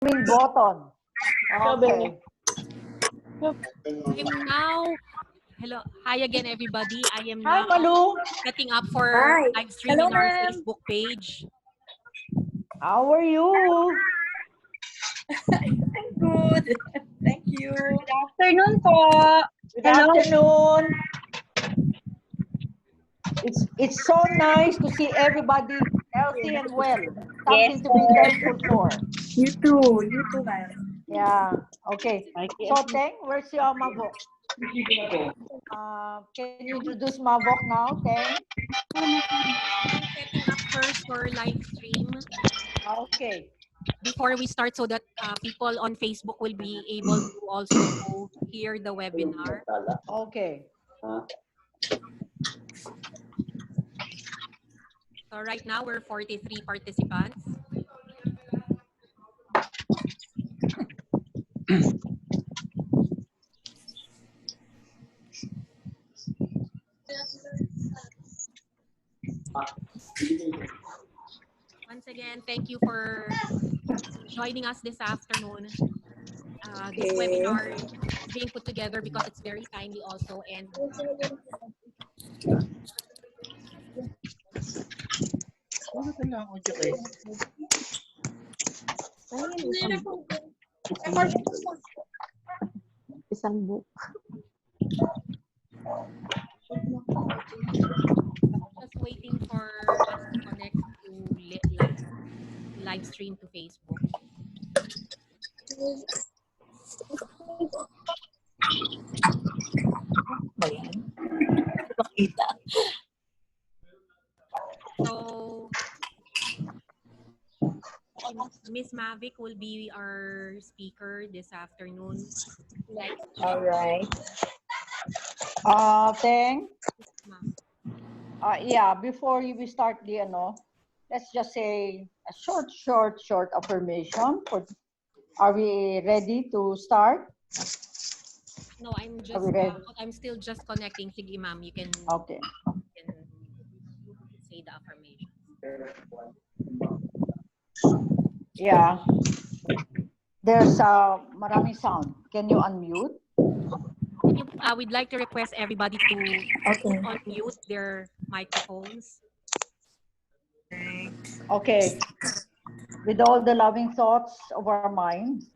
Green button. Okay. I'm now, hello, hi again everybody. I am Hi, now Malu. setting up for Hi. live streaming Hello, our ma'am. Facebook page. How are you? I'm good. Thank you. Good afternoon po. Good Hello. afternoon. It's so nice to see everybody healthy and well. Something Yes, to be thankful for. You too, ma'am. Yeah. Okay. So, Teng, where's your Mavok? Can you introduce Mavok now, Teng? I'm setting up first for live stream Okay. before we start so that people on Facebook will be able to also hear the webinar. Okay. So right now we're 43 participants. Once again, thank you for joining us this afternoon. This webinar is being put together because it's very timely also, and Isang book. just waiting for us to connect to live stream to Facebook. Makita. So Miss Mavic will be our speaker this afternoon. All right. Teng? Ma'am. Yeah, before we start the, let's just say a short affirmation. Are we ready to start? No, I'm still just connecting. Sige, ma'am, you can say the affirmation. Yeah. There's maraming sound. Can you unmute? We'd like to request everybody to unmute their microphones. Okay. With all the loving thoughts of our minds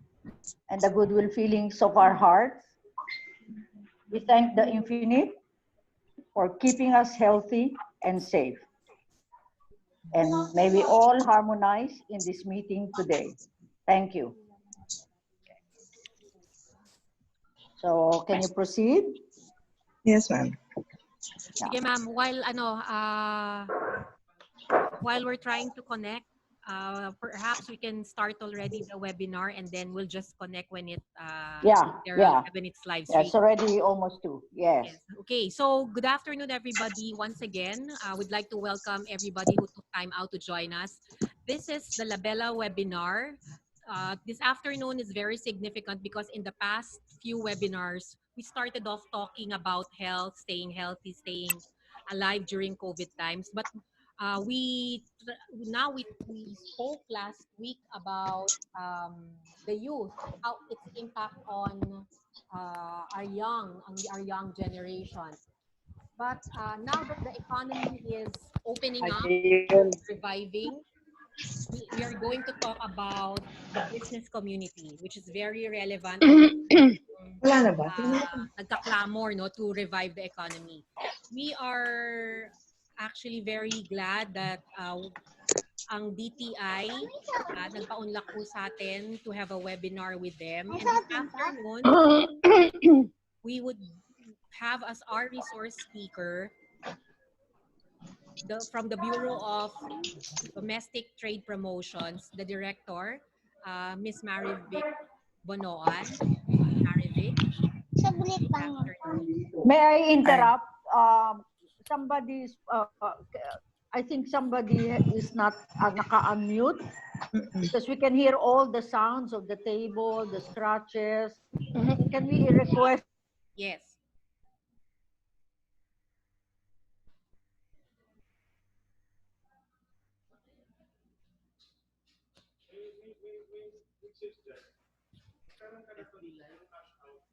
and the goodwill feelings of our hearts, we thank the Infinite for keeping us healthy and safe. And may we all harmonize in this meeting today. Thank you. So, can you proceed? Yes, ma'am. Sige, ma'am, while we're trying to connect, perhaps we can start already the webinar and then we'll just connect when when it's live stream. It's already almost 2. Yes. Okay, so good afternoon, everybody. Once again, we'd like to welcome everybody who took time out to join us. This is the Labella webinar. This afternoon is very significant because in the past few webinars, we started off talking about health, staying healthy, staying alive during COVID times. But we spoke last week about the youth, how its impact on our young generation. But now that the economy is opening up, reviving, we are going to talk about the business community, which is very relevant. Nagkaklamor, no, to revive the economy. We are actually very glad that ang DTI nagpaunlak po sa atin to have a webinar with them. And this afternoon, we would have as our resource speaker from the Bureau of Domestic Trade Promotions, the director, Miss Marivic Bonoan. Marivic. May I interrupt? I think somebody is not naka-unmute because we can hear all the sounds of the table, the scratches. Can we request? Yes.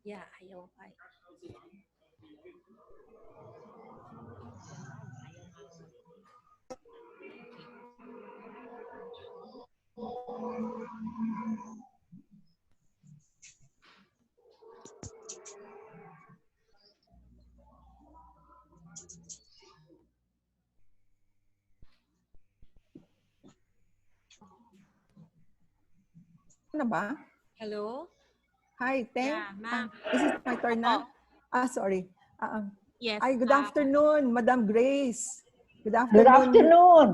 Yeah, ayaw. Ano ba? Hello? Hi, Teng. Yeah, ma'am. Is it my turn Opo. na? Sorry. Yes. Ay, good afternoon, Madam Grace. Good Good afternoon. afternoon.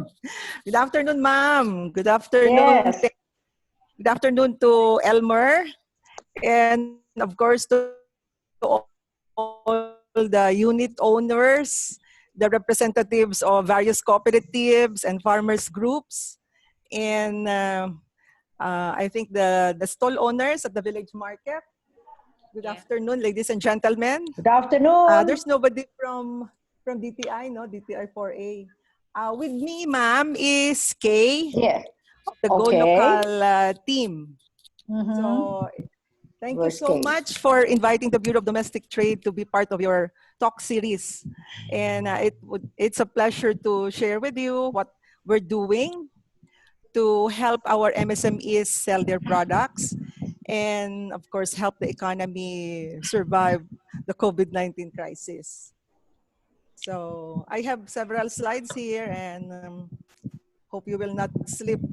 Good afternoon, ma'am. Good afternoon. Yes. Good afternoon to Elmer. And of course, to all the unit owners, the representatives of various cooperatives and farmers groups, and I think the stall owners at the village market. Good Yeah. afternoon, ladies and gentlemen. Good afternoon. There's nobody from DTI, no? DTI 4A. With me, ma'am, is Kay, Yes. the Go Okay. Local team. Mm-hmm. So thank you Where's so Kay? much for inviting the Bureau of Domestic Trade to be part of your talk series. And it's a pleasure to share with you what we're doing to help our MSMEs sell their products and, of course, help the economy survive the COVID-19 crisis. So I have several slides here and hope you will not slip.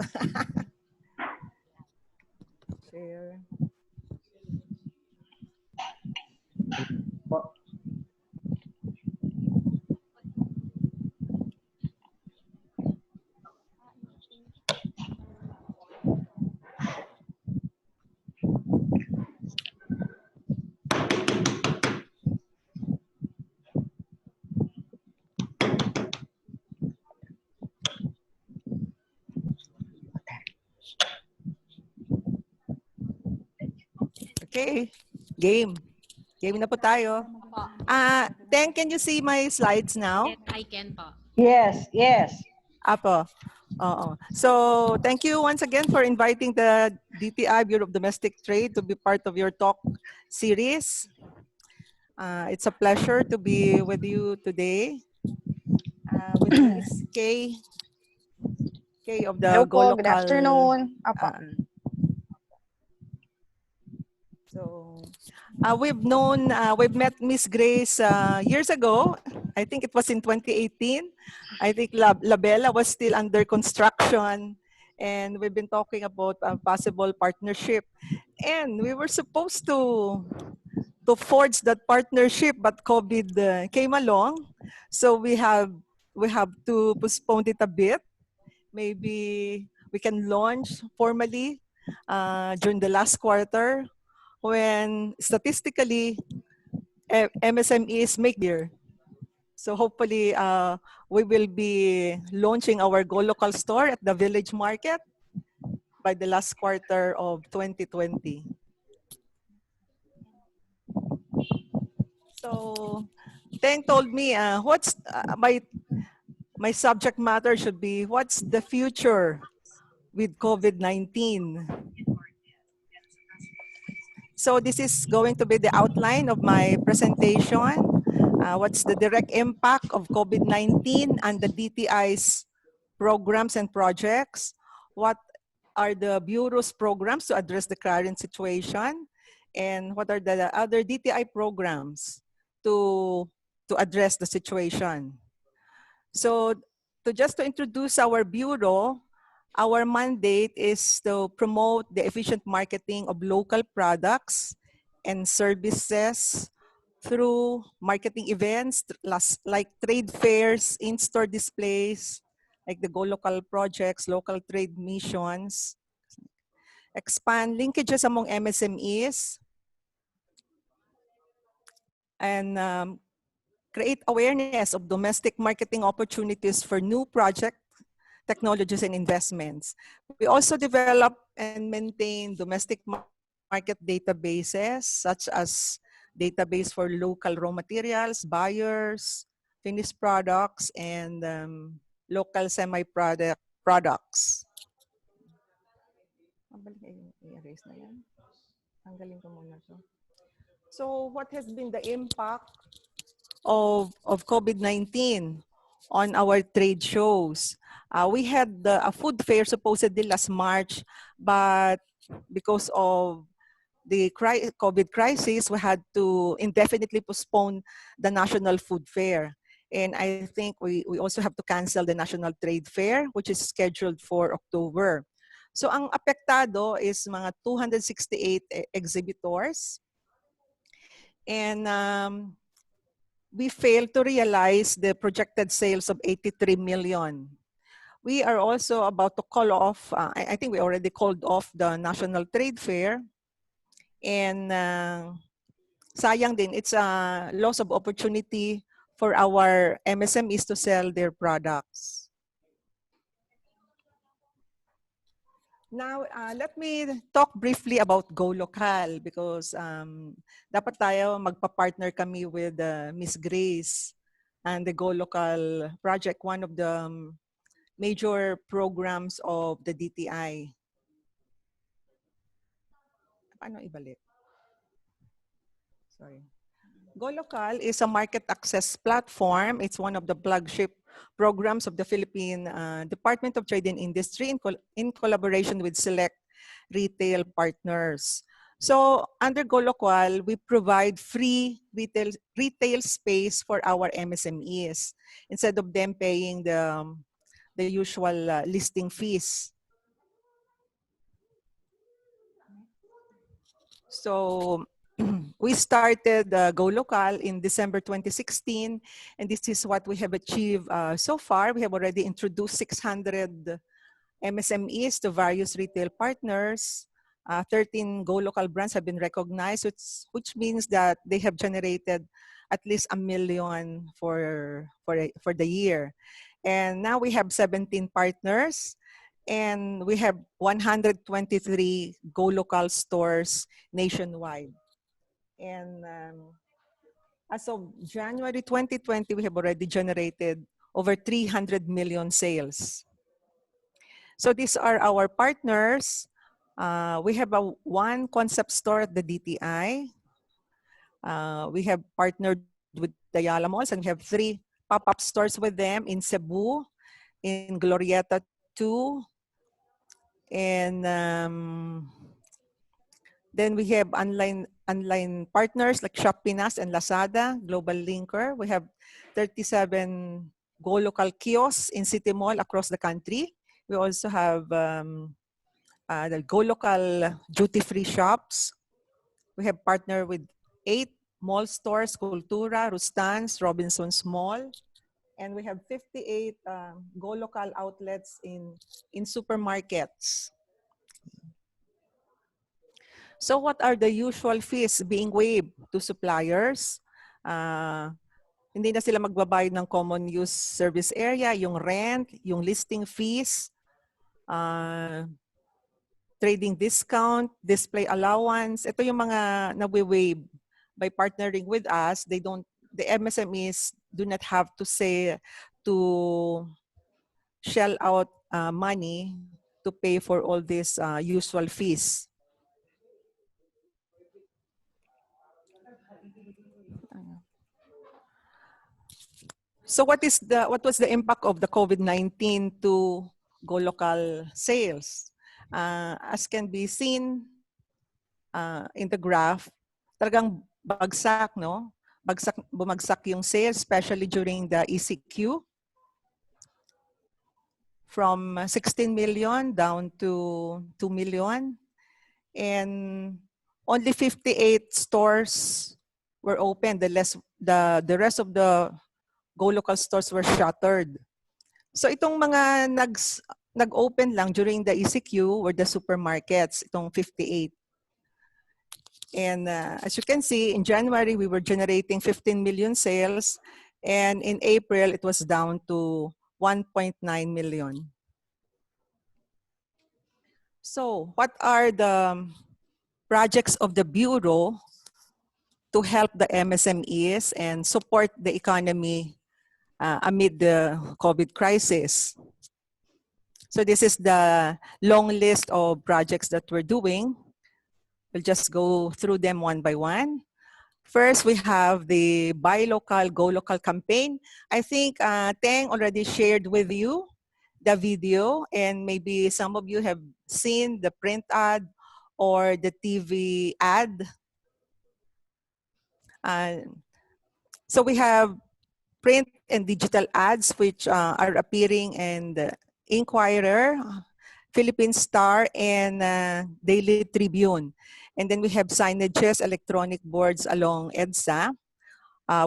Share. Okay, game. Game na po tayo. Opo. Then, can you see my slides now? Yes, I can po. Yes, yes. Apo. Oo. So, thank you once again for inviting the DTI Bureau of Domestic Trade to be part of your talk series. It's a pleasure to be with you today. With me is Kay. Kay of the Hello Go po, Local. good afternoon. Apa. So, we've met Miss Grace years ago. I think it was in 2018. I think Labella was still under construction, and we've been talking about a possible partnership. And we were supposed to forge that partnership, but COVID came along, so we have to postpone it a bit. Maybe we can launch formally during the last quarter when statistically MSMEs make beer. So hopefully we will be launching our Go Local store at the village market by the last quarter of 2020. So Teng told me what's my subject matter should be what's the future with COVID-19. So this is going to be the outline of my presentation. What's the direct impact of COVID-19 and the DTI's programs and projects? What are the Bureau's programs to address the current situation? And what are the other DTI programs to address the situation? So just to introduce our Bureau, our mandate is to promote the efficient marketing of local products and services through marketing events like trade fairs, in-store displays, like the Go Local projects, local trade missions, expand linkages among MSMEs, and create awareness of domestic marketing opportunities for new project technologies and investments. We also develop and maintain domestic market databases such as database for local raw materials, buyers, finished products, and local semi-product products. I-erase na yan. Tanggalin ko muna to. So what has been the impact of COVID-19 on our trade shows? We had a food fair supposedly last March, but because of the COVID crisis, we had to indefinitely postpone the National Food Fair. And I think we also have to cancel the National Trade Fair, which is scheduled for October. So ang apektado is mga 268 exhibitors. And we failed to realize the projected sales of 83 million. We are also about to call off, I think we already called off the National Trade Fair. And sayang din, it's a loss of opportunity for our MSMEs to sell their products. Now, let me talk briefly about Go Local because dapat tayo magpa-partner kami with Miss Grace and the Go Local project, one of the major programs of the DTI. Paano ibalik? Sorry. Go Local is a market access platform. It's one of the flagship programs of the Philippine Department of Trade and Industry in collaboration with select retail partners. So under Go Local, we provide free retail space for our MSMEs instead of them paying the usual listing fees. So we started Go Local in December 2016, and this is what we have achieved so far. We have already introduced 600 MSMEs to various retail partners. 13 Go Local brands have been recognized, which means that they have generated at least 1 million for the year. And now we have 17 partners, and we have 123 Go Local stores nationwide. And as of January 2020, we have already generated over 300 million sales. So these are our partners. We have one concept store at the DTI. We have partnered with the Ayala Malls, and we have 3 pop-up stores with them in Cebu, in Glorieta 2, and then we have online partners like Shoppinas and Lazada, Global Linker. We have 37 Go Local kiosks in City Mall across the country. We also have the Go Local duty-free shops. We have partnered with 8 mall stores, Cultura, Rustans, Robinson's Mall. And we have 58 Go Local outlets in supermarkets. So what are the usual fees being waived to suppliers? Hindi na sila magbabayad ng common use service area, yung rent, yung listing fees, trading discount, display allowance. Ito yung mga nawi-waive by partnering with us. The MSMEs do not have to shell out money to pay for all these usual fees. So what was the impact of the COVID-19 to Go Local sales? As can be seen in the graph, talagang bagsak, no? Bumagsak yung sales, especially during the ECQ. From 16 million down to 2 million. And only 58 stores were open. The rest of the Go Local stores were shuttered. So itong mga nag-open lang during the ECQ were the supermarkets, itong 58. And as you can see, in January, we were generating 15 million sales. And in April, it was down to 1.9 million. So what are the projects of the Bureau to help the MSMEs and support the economy amid the COVID crisis? So this is the long list of projects that we're doing. We'll just go through them one by one. First, we have the Buy Local, Go Local campaign. I think Teng already shared with you the video, and maybe some of you have seen the print ad or the TV ad. So we have print and digital ads which are appearing in the Inquirer, Philippine Star, and Daily Tribune. And then we have signages, electronic boards along EDSA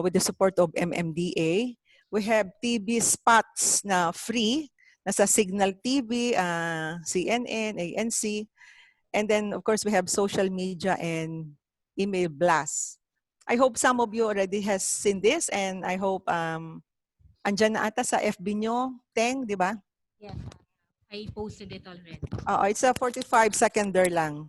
with the support of MMDA. We have TV spots na free, nasa Signal TV, CNN, ANC. And then, of course, we have social media and email blasts. I hope some of you already has seen this, and I hope andyan na ata sa FB nyo, Teng, di ba? Yes, I posted it already. It's a 45-seconder lang.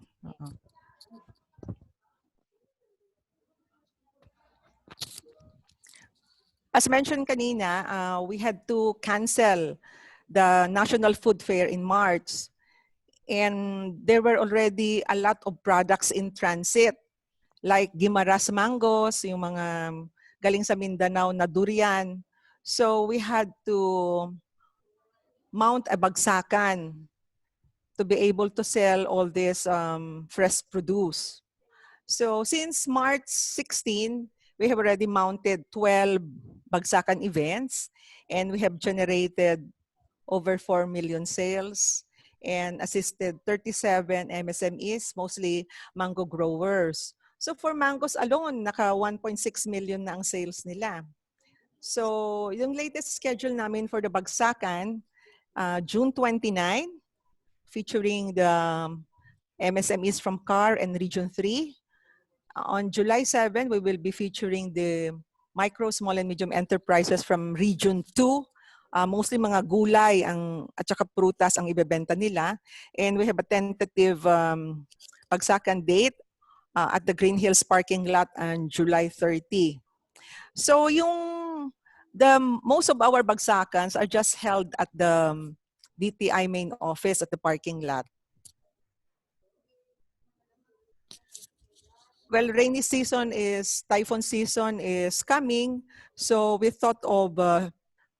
As mentioned kanina, we had to cancel the National Food Fair in March. And there were already a lot of products in transit, like Guimaras mangoes, yung mga galing sa Mindanao na durian. So we had to mount a bagsakan to be able to sell all this fresh produce. So since March 16, we have already mounted 12 bagsakan events, and we have generated over 4 million sales and assisted 37 MSMEs, mostly mango growers. So for mangoes alone, naka 1.6 million na ang sales nila. So yung latest schedule namin for the bagsakan, June 29, featuring the MSMEs from CAR and Region 3. On July 7, we will be featuring the micro, small, and medium enterprises from Region 2. Mostly mga gulay at saka prutas ang ibebenta nila. And we have a tentative bagsakan date at the Green Hills parking lot on July 30. So most of our bagsakans are just held at the DTI main office at the parking lot. Well, rainy season typhoon season is coming. So we thought of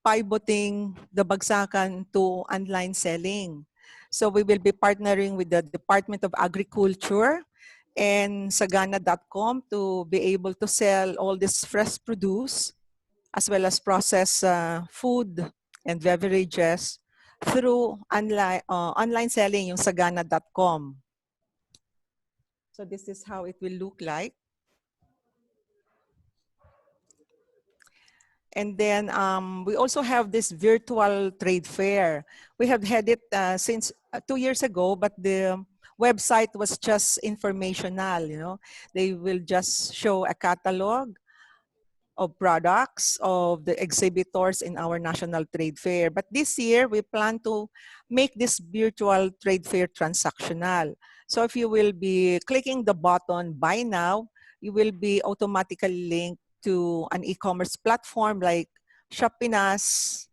pivoting the bagsakan to online selling. So we will be partnering with the Department of Agriculture and Sagana.com to be able to sell all this fresh produce as well as processed food and beverages through online selling, yung Sagana.com. So this is how it will look like. And then we also have this virtual trade fair. We have had it since 2 years ago, but the website was just informational, you know. They will just show a catalog of products of the exhibitors in our national trade fair. But this year, we plan to make this virtual trade fair transactional. So if you will be clicking the button buy now, you will be automatically linked to an e-commerce platform like Shopinas,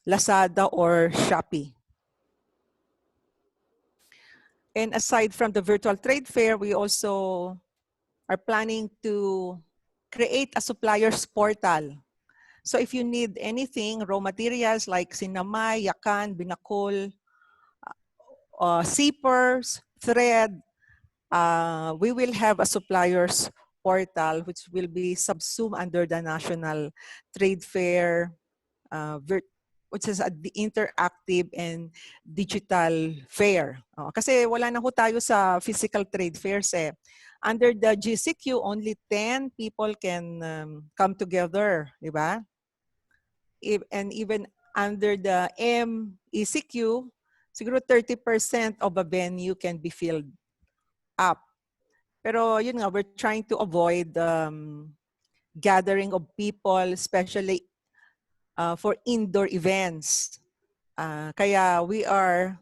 Lazada, or Shopee. And aside from the virtual trade fair, we also are planning to create a suppliers portal. So if you need anything, raw materials like sinamay, yakan, binakol, zippers, thread, we will have a suppliers portal which will be subsumed under the National Trade Fair, which is the interactive and digital fair. Kasi wala na ho tayo sa physical trade fairs eh. Under the GCQ, only 10 people can come together, di ba? And even under the MECQ, siguro 30% of a venue can be filled up. Pero yun nga, we're trying to avoid gathering of people, especially for indoor events. Kaya we are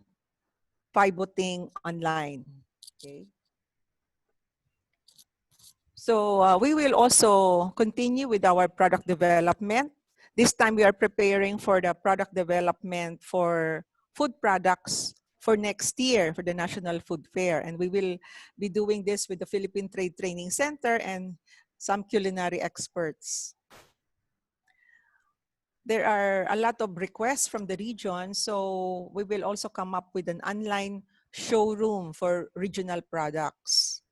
pivoting online. Okay. So we will also continue with our product development. This time we are preparing for the product development for food products for next year for the National Food Fair. And we will be doing this with the Philippine Trade Training Center and some culinary experts. There are a lot of requests from the region, so we will also come up with an online showroom for regional products.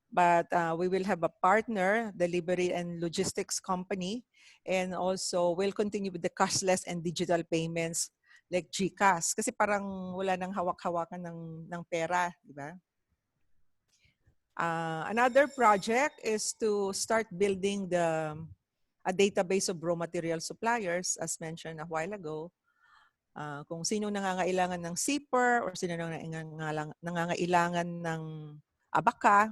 But we will have a partner, delivery and logistics company, and also we'll continue with the cashless and digital payments like GCash. Kasi parang wala nang hawak-hawakan ng pera, di ba? Another project is to start building a database of raw material suppliers, as mentioned a while ago. Kung sino nangangailangan ng zipper or sino nangangailangan ng abaka,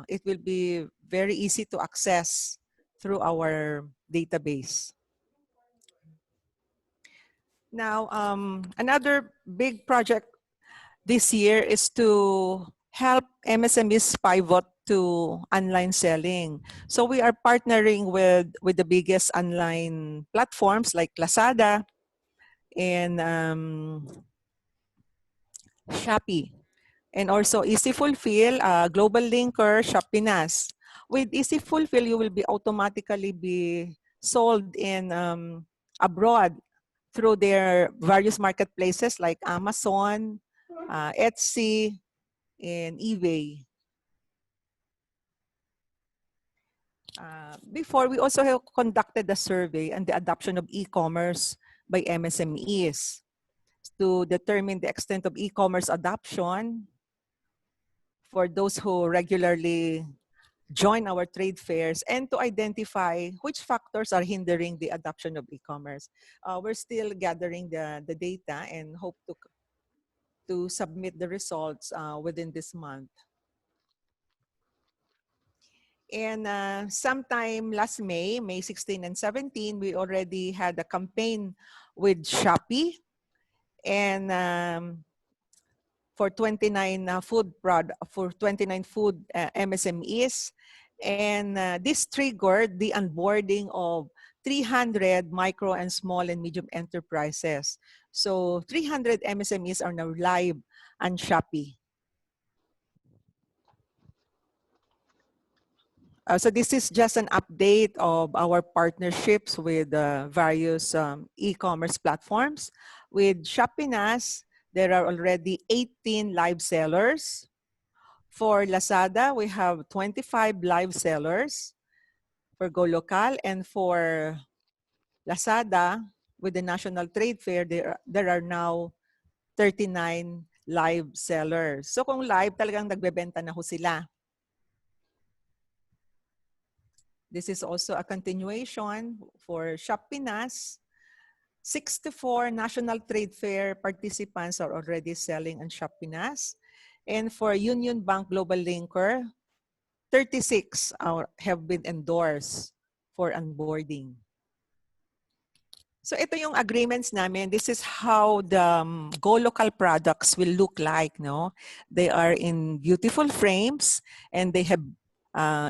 it will be very easy to access through our database. Now, another big project this year is to help MSMEs pivot to online selling. So we are partnering with the biggest online platforms like Lazada and Shopee. And also Easy Fulfill, Global Linker, Shop Pinas. With Easy Fulfill, you will be automatically be sold in abroad through their various marketplaces like Amazon, Etsy, and eBay. Before, we also have conducted a survey on the adoption of e-commerce by MSMEs to determine the extent of e-commerce adoption for those who regularly join our trade fairs and to identify which factors are hindering the adoption of e-commerce. We're still gathering the data and hope to submit the results within this month. And sometime last May 16 and 17, we already had a campaign with Shopee and for 29 food MSMEs, and this triggered the onboarding of 300 micro and small and medium enterprises. So 300 MSMEs are now live on Shopee. So this is just an update of our partnerships with various e-commerce platforms. With Shop Pinas, there are already 18 live sellers. For Lazada, we have 25 live sellers for Go Local. And for Lazada, with the National Trade Fair, there are now 39 live sellers. So kung live, talagang nagbebenta na ho sila. This is also a continuation for Shop Pinas. 64 National Trade Fair participants are already selling on Shop Pinas. And for Union Bank Global Linker, 36 have been endorsed for onboarding. So ito yung agreements namin. This is how the Go Local products will look like. No? They are in beautiful frames and they have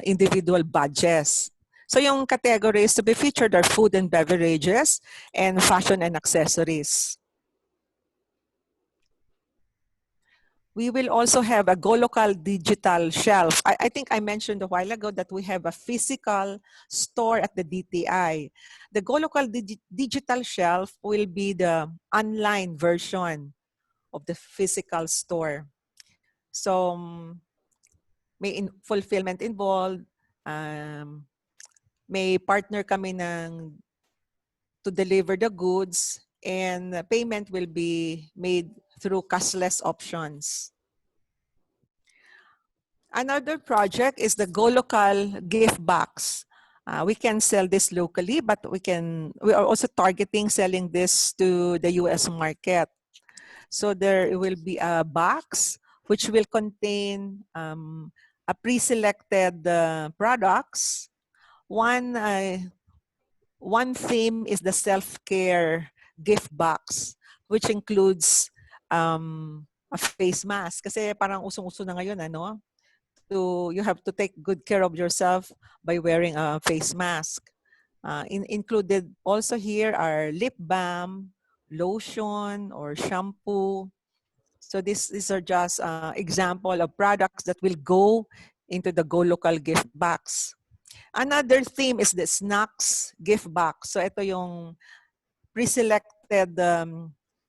individual badges. So yung categories to be featured are food and beverages and fashion and accessories. We will also have a Go Local digital shelf. I think I mentioned a while ago that we have a physical store at the DTI. The Go Local digital shelf will be the online version of the physical store. So may fulfillment involved, may partner kami to deliver the goods, and payment will be made through cashless options. Another project is the Go Local gift box. We can sell this locally, but we are also targeting selling this to the US market. So there will be a box which will contain a pre-selected products. One theme is the self-care gift box, which includes a face mask. Kasi parang usong-uso na ngayon, ano? You have to take good care of yourself by wearing a face mask. Included also here are lip balm, lotion or shampoo. So these are just example of products that will go into the Go Local gift box. Another theme is the snacks gift box. So ito yung pre-selected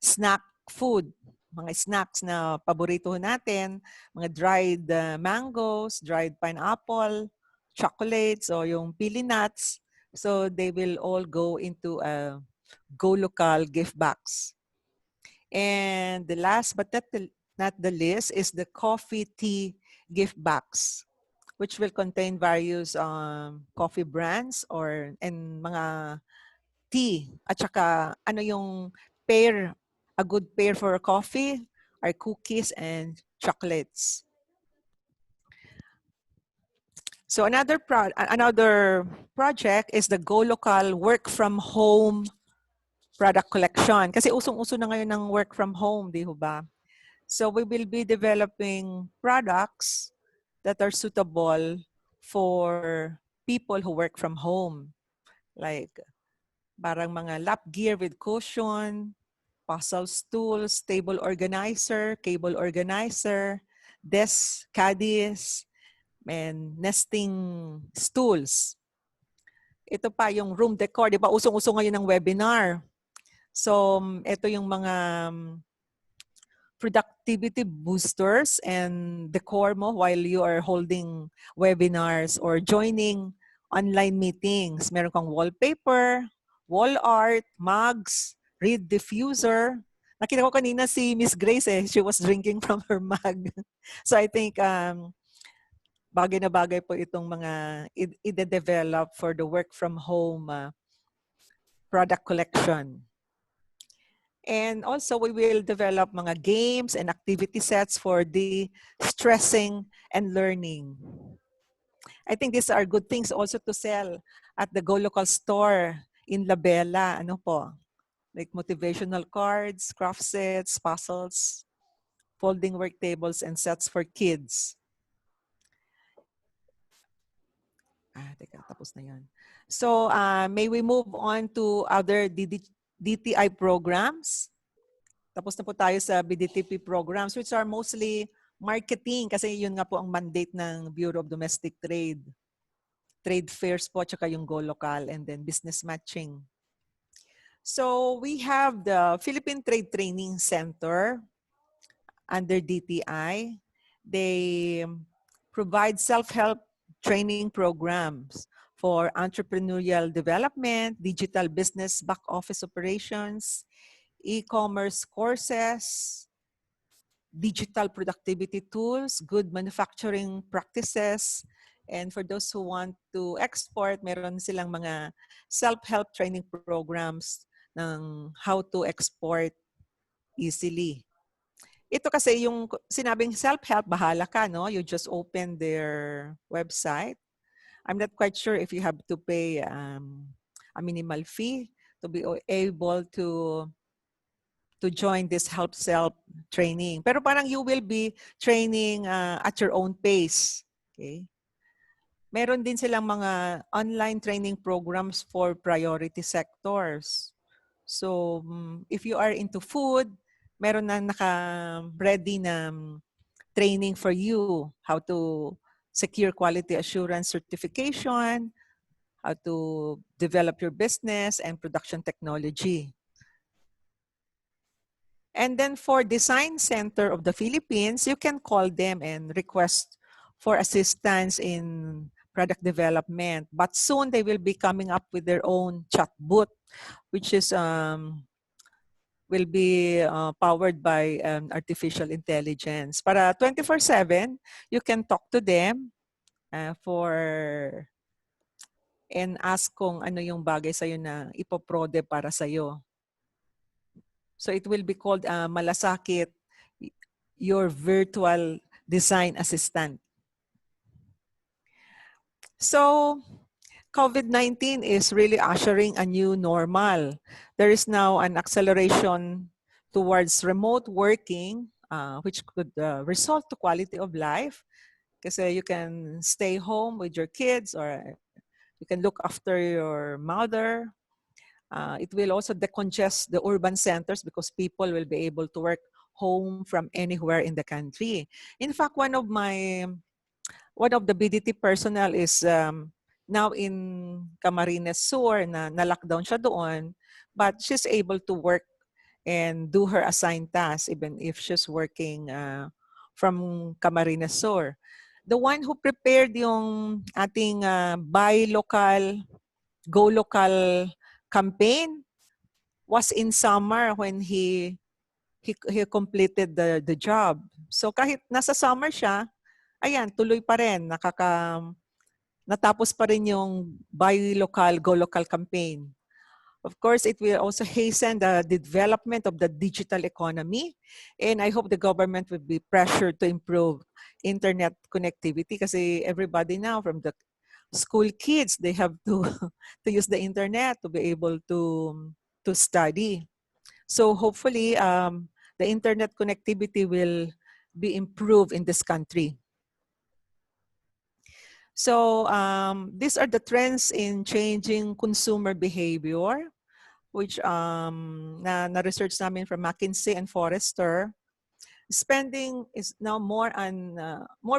snack food, mga snacks na paborito natin, mga dried mangoes, dried pineapple, chocolates, o yung pili nuts. So they will all go into a Go Local gift box. And the last but not the least is the coffee tea gift box, which will contain various coffee brands and mga tea. At saka ano yung pair, a good pair for coffee are cookies and chocolates. So another project is the Go Local Work from Home product collection. Kasi usong-uso na ngayon ng work from home, di ba? So we will be developing products that are suitable for people who work from home. Like parang mga lap gear with cushion, puzzle stools, table organizer, cable organizer, desk caddies, and nesting stools. Ito pa yung room decor, di ba? Usong-uso ngayon ng webinar. So, ito yung mga productivity boosters and decor mo while you are holding webinars or joining online meetings. Meron kang wallpaper, wall art, mugs, reed diffuser. Nakita ko kanina si Miss Grace she was drinking from her mug. So I think bagay na bagay po itong mga i-develop for the work from home product collection. And also, we will develop mga games and activity sets for the stressing and learning. I think these are good things also to sell at the Go Local store in Labella. Ano po? Like motivational cards, craft sets, puzzles, folding work tables, and sets for kids. Teka, tapos na yan. So, may we move on to other DTI programs? Tapos na po tayo sa BDTP programs, which are mostly marketing kasi yun nga po ang mandate ng Bureau of Domestic Trade. Trade fairs po, tsaka yung Go Local, and then business matching. So we have the Philippine Trade Training Center under DTI. They provide self-help training programs for entrepreneurial development, digital business back office operations, e-commerce courses, digital productivity tools, good manufacturing practices, and for those who want to export, meron silang mga self-help training programs ng how to export easily. Ito kasi yung sinabing self-help, bahala ka, no? You just open their website. I'm not quite sure if you have to pay a minimal fee to be able to join this help self training. Pero parang you will be training at your own pace. Okay? Meron din silang mga online training programs for priority sectors. So, if you are into food, meron na naka-ready na training for you. How to secure quality assurance certification, how to develop your business and production technology. And then for Design Center of the Philippines, you can call them and request for assistance in product development. But soon they will be coming up with their own chat booth, which is will be powered by artificial intelligence. Para 24/7, you can talk to them and ask kung ano yung bagay sa'yo na ipoprode para sa'yo. So it will be called Malasakit, your virtual design assistant. So COVID-19 is really ushering a new normal. There is now an acceleration towards remote working, which could result to quality of life. Kasi you can stay home with your kids or you can look after your mother. It will also decongest the urban centers because people will be able to work home from anywhere in the country. In fact, one of the BDT personnel is now in Camarines Sur na lockdown siya doon, but she's able to work and do her assigned tasks even if she's working from Camarines Sur. The one who prepared yung ating buy local, go local campaign was in summer when he completed the job. So kahit nasa summer siya, ayan, tuloy pa rin, natapos pa rin yung buy local, go local campaign. Of course, it will also hasten the development of the digital economy. And I hope the government will be pressured to improve internet connectivity kasi everybody now, from the school kids, they have to, to use the internet to be able to study. So hopefully, the internet connectivity will be improved in this country. So these are the trends in changing consumer behavior, which na-research namin from McKinsey and Forrester. Spending is now more on,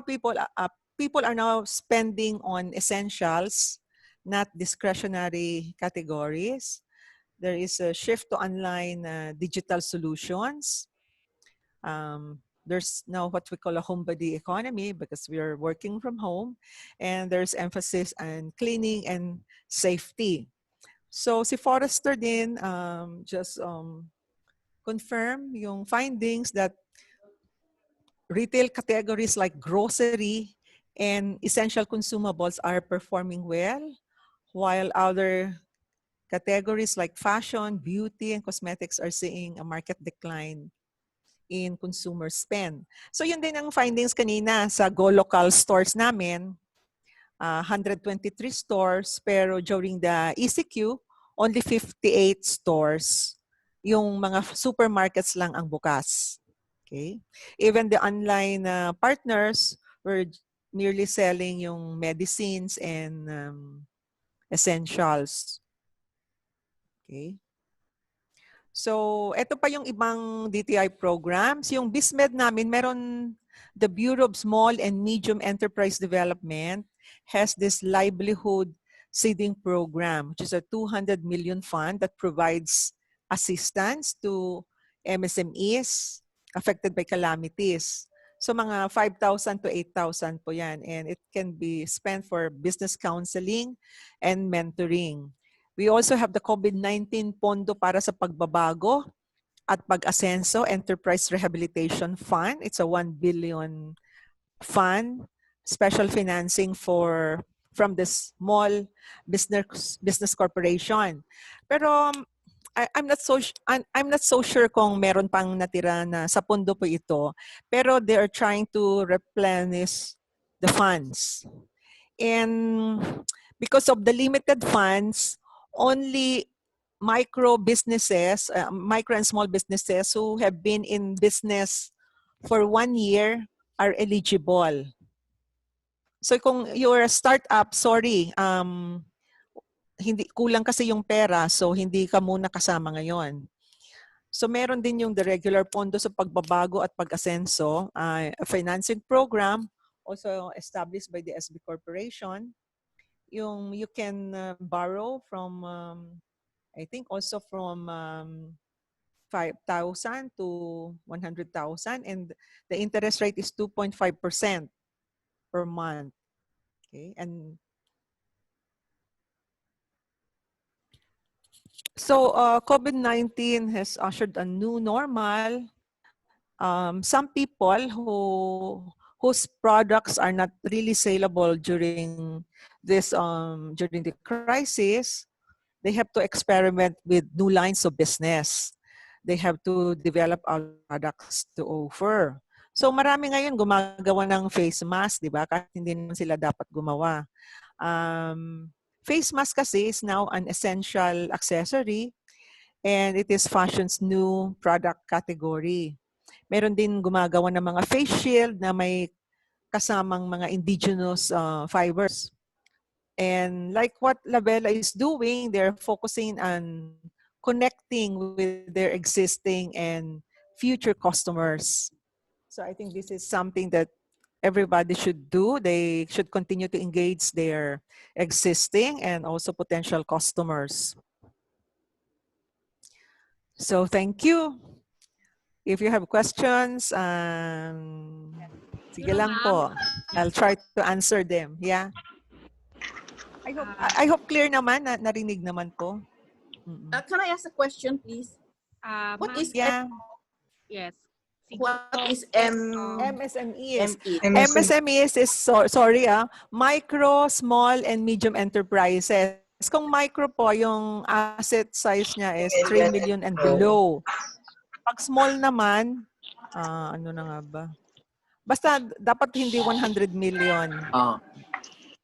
people are now spending on essentials, not discretionary categories. There is a shift to online digital solutions. There's now what we call a homebody economy because we are working from home, and there's emphasis on cleaning and safety. So si Forrester din just confirm yung findings that retail categories like grocery and essential consumables are performing well, while other categories like fashion, beauty, and cosmetics are seeing a market decline in consumer spend. So yun din ang findings kanina sa Go Local stores namin. 123 stores, pero during the ECQ, only 58 stores. Yung mga supermarkets lang ang bukas. Okay? Even the online partners were merely selling yung medicines and essentials. Okay? So, ito pa yung ibang DTI programs. Yung BISMED namin, meron the Bureau of Small and Medium Enterprise Development has this livelihood seeding program, which is a 200 million fund that provides assistance to MSMEs affected by calamities. So mga 5,000 to 8,000 po yan. And it can be spent for business counseling and mentoring. We also have the COVID-19 Pondo para sa Pagbabago at Pag-asenso Enterprise Rehabilitation Fund. It's a 1 billion fund, special financing from the small business corporation. Pero I'm not so sure kung meron pang natira na sa pondo po ito. Pero they are trying to replenish the funds. And because of the limited funds, only micro and small businesses who have been in business for 1 year are eligible. So kung you're a startup, sorry, hindi kulang kasi yung pera, so hindi ka muna kasama ngayon. So meron din yung the regular pondo sa pagbabago at pag-asenso, a financing program also established by the SB Corporation. Yung you can borrow from I think also from 5,000 to 100,000, and the interest rate is 2.5% per month. Okay, and so COVID-19 has ushered a new normal. Some people whose products are not really saleable during the crisis, they have to experiment with new lines of business. They have to develop other products to offer. So marami ngayon gumagawa ng face mask, di ba? Kahit hindi naman sila dapat gumawa. Face mask kasi is now an essential accessory, and it is fashion's new product category. Meron din gumagawa ng mga face shield na may kasamang mga indigenous fibers. And like what Labella is doing, they're focusing on connecting with their existing and future customers. So I think this is something that everybody should do. They should continue to engage their existing and also potential customers. So thank you. If you have questions, sige Hello, lang ma'am. po. I'll try to answer them. Yeah. I hope clear naman, narinig naman po. Can I ask a question, please? What Ma'am, is Yeah. yes. what Siguro, is MSMEs. ME? MSMEs is, sorry, micro, small, and medium enterprises. Kung micro po, yung asset size niya is 3 million and below. Pag small naman, ano na nga ba? Basta dapat hindi 100 million.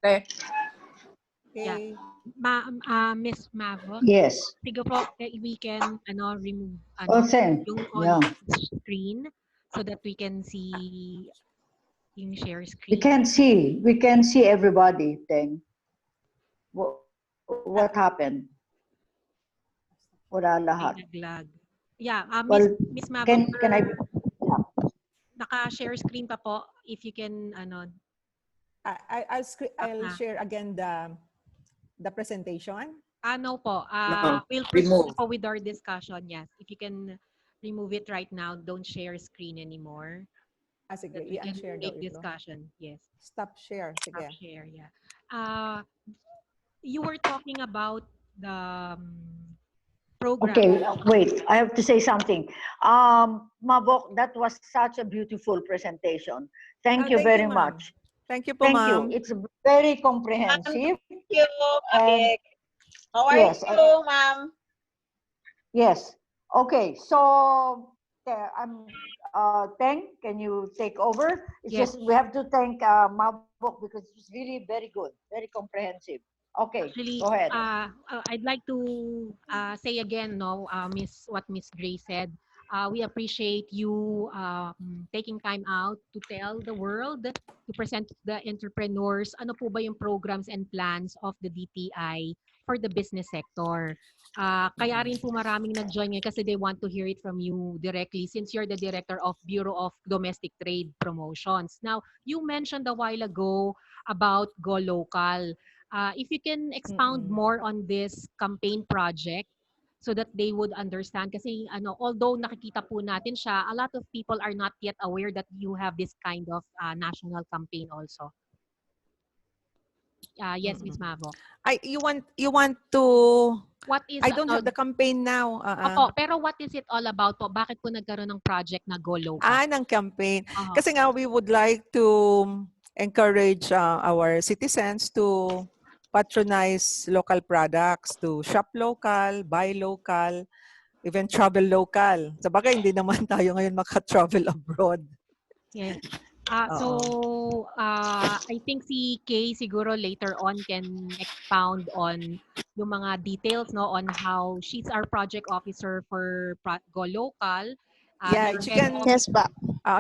Okay. Okay. Miss Mavo, Yes. siguro po, we can remove Oh, same. yung Yeah. on screen so that we can see yung share We screen. can see everybody thing. What happened? Wala lahat. Ay, naglag. Yeah, Well, Miss Mavo, can I? naka-share screen pa po if you can I'll share again the presentation. no po. No, We'll proceed remove. po with our discussion. Yes. If you can remove it right now, don't share screen anymore. Sige, That we can i-unshare daw make ito. discussion. Yes. Stop share. Sige. Stop share, yeah. You were talking about the program. Okay, wait. I have to say something. Mabok, that was such a beautiful presentation. Thank you very ma'am. much. Thank you po, Thank ma'am. you. It's very comprehensive. Thank you, And How are yes, you, ma'am? yes. Okay, so Teng, can you take over? It's Yes. just we have to thank Mabok because it's really very good, very comprehensive. Okay, Actually, go ahead. I'd like to say again, what Miss Gray said. We appreciate you taking time out to tell the world, to present to the entrepreneurs, ano po ba yung programs and plans of the DTI for the business sector. Kaya rin po maraming nag-join ngayon kasi they want to hear it from you directly since you're the Director of Bureau of Domestic Trade Promotions. Now, you mentioned a while ago about Go Local. If you can expound more on this campaign project so that they would understand kasi although nakikita po natin siya, a lot of people are not yet aware that you have this kind of national campaign also. Yes, Miss Mavo. You want to What is I don't have the campaign now. Opo, pero what is it all about po? Bakit po nagkaroon ng project na Go Local? Ng campaign. Kasi nga we would like to encourage our citizens to patronize local products, to shop local, buy local, even travel local. Sabagay, hindi naman tayo ngayon maka-travel abroad. Yes. I think si Kay siguro later on can expound on yung mga details on how she's our project officer for Go Local. Yeah, she can, Yes, ba?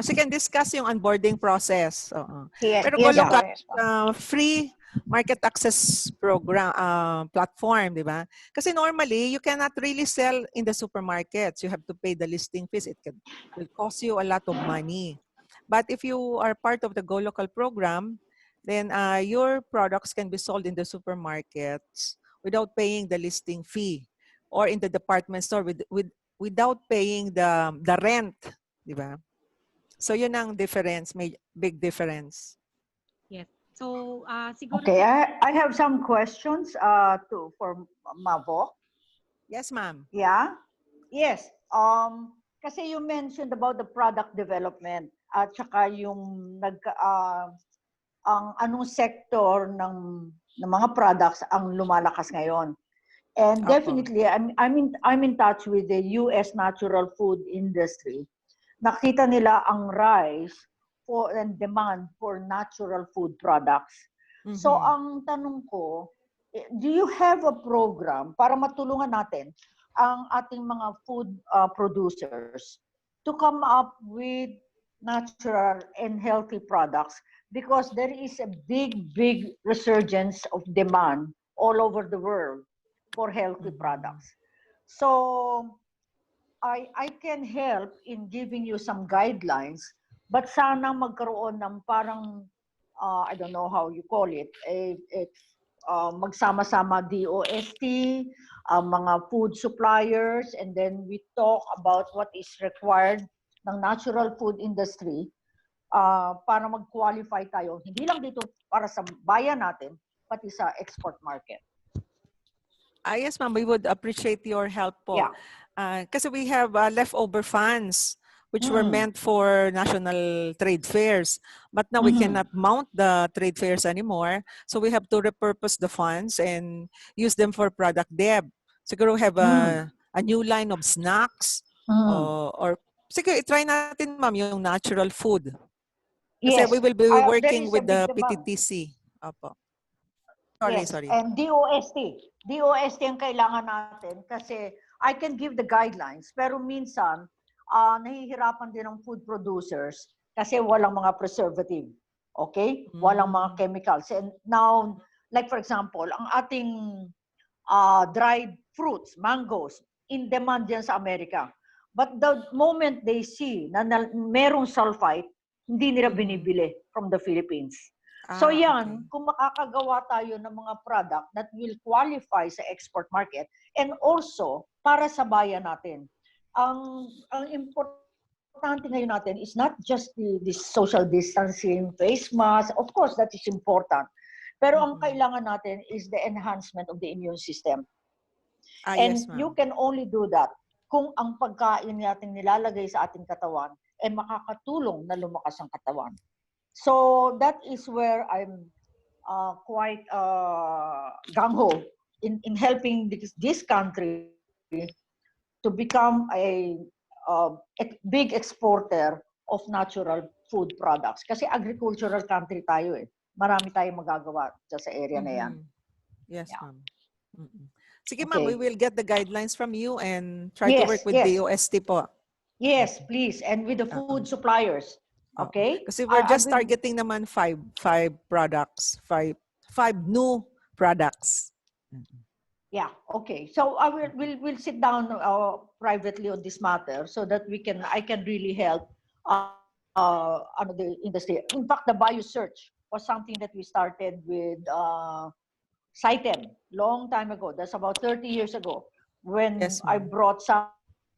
she can discuss yung onboarding process. Yes, Pero yes, Go Local, ba? free market access program platform, di ba? Kasi normally, you cannot really sell in the supermarkets. You have to pay the listing fees. It will cost you a lot of money. But if you are part of the Go Local program, then your products can be sold in the supermarkets without paying the listing fee, or in the department store without paying the rent, di ba? So yun ang difference, may big difference. Yes. So siguro Okay, I have some questions for Mavo. Yes, ma'am. Yeah. Yes. Kasi you mentioned about the product development at saka yung ang anong sector ng mga products ang lumalakas ngayon. And definitely I'm in touch with the US natural food industry. Nakita nila ang rise and demand for natural food products. So ang tanong ko, do you have a program para matulungan natin ang ating mga food producers to come up with natural and healthy products, because there is a big resurgence of demand all over the world for healthy products. So I can help in giving you some guidelines, but sana magkaroon ng parang, I don't know how you call it, magsama-sama DOST, mga food suppliers, and then we talk about what is required ng natural food industry para mag-qualify tayo, hindi lang dito para sa bayan natin, pati sa export market. Yes, ma'am, we would appreciate your help po. Yeah. Kasi we have leftover funds which were meant for national trade fairs. But now we cannot mount the trade fairs anymore. So we have to repurpose the funds and use them for product dev. Siguro have a new line of snacks or siguro try natin, ma'am, yung natural food. Kasi Yes, we will be there working is a with the big demand. PTTC. Opo. Yes, Sorry. and DOST. DOST ang kailangan natin kasi I can give the guidelines, pero minsan nahihirapan din ang food producers kasi walang mga preservative. Okay? Walang mga chemicals. And now, like for example, ang ating dried fruits, mangoes, in demand yan sa Amerika. But the moment they see na merong sulfite, hindi nila binibili from the Philippines. So yan, kung makakagawa tayo ng mga product that will qualify sa export market and also para sa bayan natin. Ang importante ngayon natin is not just the social distancing, face mask, of course that is important. Pero ang kailangan natin is the enhancement of the immune system. And Yes, ma'am. you can only do that kung ang pagkain natin nilalagay sa ating katawan ay makakatulong na lumakas ang katawan. So that is where I'm quite gung-ho in helping this country to become a big exporter of natural food products. Kasi agricultural country tayo eh. Marami tayong magagawa sa area na yan. Yes, Yeah. ma'am. Sige, ma'am, we will get the guidelines from you and try to Yes, work with yes. DOST po. Yes, please. And with the food suppliers. Okay? Kasi we're just targeting naman five products, five new products. Yeah, okay. So we'll sit down privately on this matter so that I can really help the industry. In fact, the biosearch was something that we started with CITEM long time ago. That's about 30 years ago when Yes, I ma'am. brought some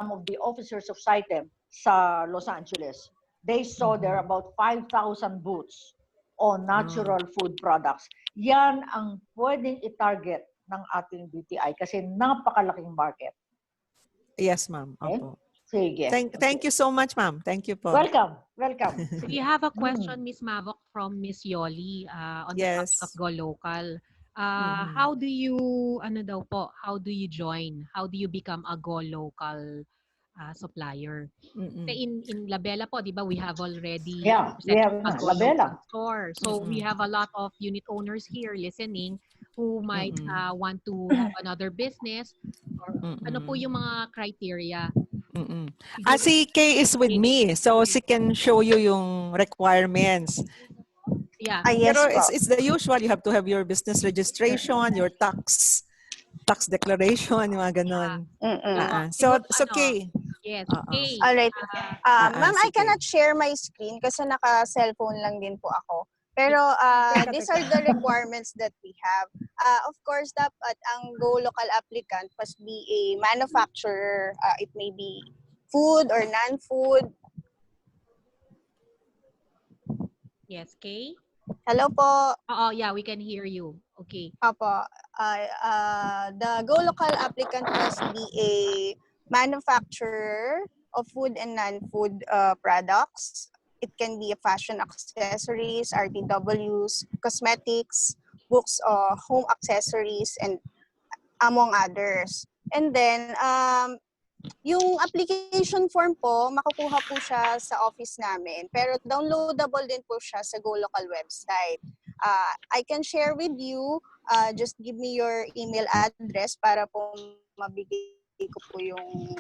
of the officers of CITEM sa Los Angeles. They saw there are about 5,000 booths on natural food products. Yan ang pwedeng i-target ng ating DTI kasi napakalaking market. Yes, ma'am. Okay? Opo. Sige. Thank you so much, ma'am. Thank you po. Welcome. We have a question, Miss Mavok, from Miss Yoli on the topic of Go Local. How do you, how do you join? How do you become a Go Local supplier? In Labella po, di ba, we have already we have a Go Labella Local store. So we have a lot of unit owners here listening who might want to have another business. Or ano po yung mga criteria? Si Kay is with me, so she can show you yung requirements. Yeah. Yes Pero po. it's the usual. You have to have your business registration, your tax declaration, yung mga ganun. So Kay. Yes, Kay. Alright. Ma'am, I sige. cannot share my screen kasi naka-cellphone lang din po ako. Pero these are the requirements that we have. Of course, dapat ang Go Local applicant must be a manufacturer. It may be food or non-food. Yes, Kay. Hello po. Yeah, we can hear you. Okay. Apo. The Go Local applicant must be a manufacturer of food and non-food products. It can be fashion accessories, RTWs, cosmetics, books, home accessories, and among others. And then, yung application form po, makukuha po siya sa office namin. Pero downloadable din po siya sa Go Local website. I can share with you, just give me your email address para po mabigay ko po yung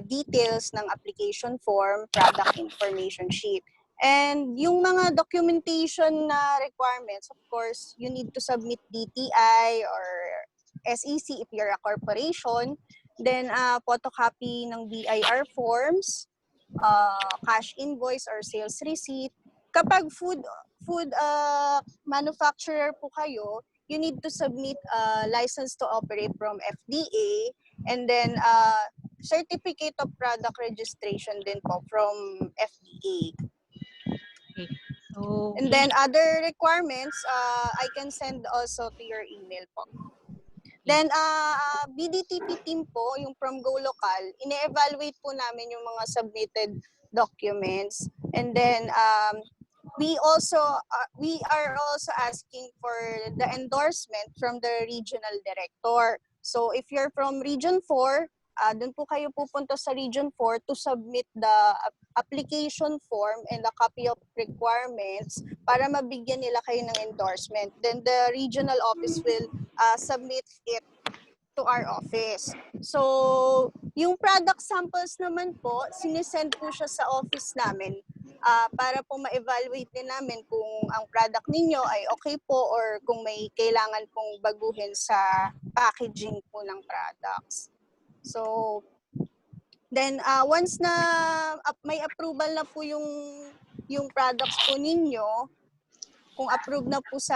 details ng application form, product information sheet. And yung mga documentation na requirements, of course, you need to submit DTI or SEC if you're a corporation. then photocopy ng BIR forms, cash invoice or sales receipt. Kapag food manufacturer po kayo, you need to submit a license to operate from FDA, and then certificate of product registration din po from FDA. Okay. So, And then other requirements, I can send also to your email po. Then BDTP team po, yung from Go Local, ine-evaluate po namin yung mga submitted documents. And then we are also asking for the endorsement from the regional director. So if you're from Region 4, dun po kayo pupunta sa Region 4 to submit the application form and a copy of requirements para mabigyan nila kayo ng endorsement. Then the regional office will submit it to our office. So, yung product samples naman po, sinisend po siya sa office namin para po ma-evaluate din namin kung ang product ninyo ay okay po or kung may kailangan pong baguhin sa packaging po ng products. So, then once na may approval na po yung products po ninyo, kung approved na po sa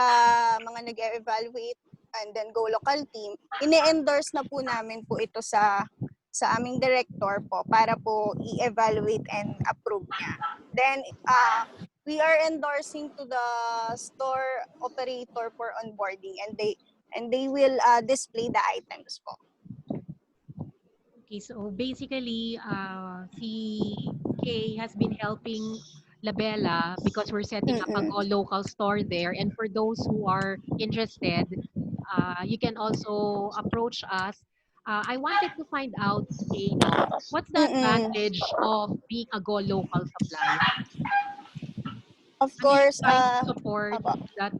mga nag-evaluate and then Go Local team, ine-endorse na po namin po ito sa aming director po para po i-evaluate and approve niya. Then we are endorsing to the store operator for onboarding, and they will display the items po. okay, so basically, si Kay has been helping Labella because we're setting up a Go Local store there. And for those who are interested, you can also approach us. I wanted to find out, Kay, no, what's the advantage of being a Go Local supplier? Of Ano yung course, kind of support Apo. that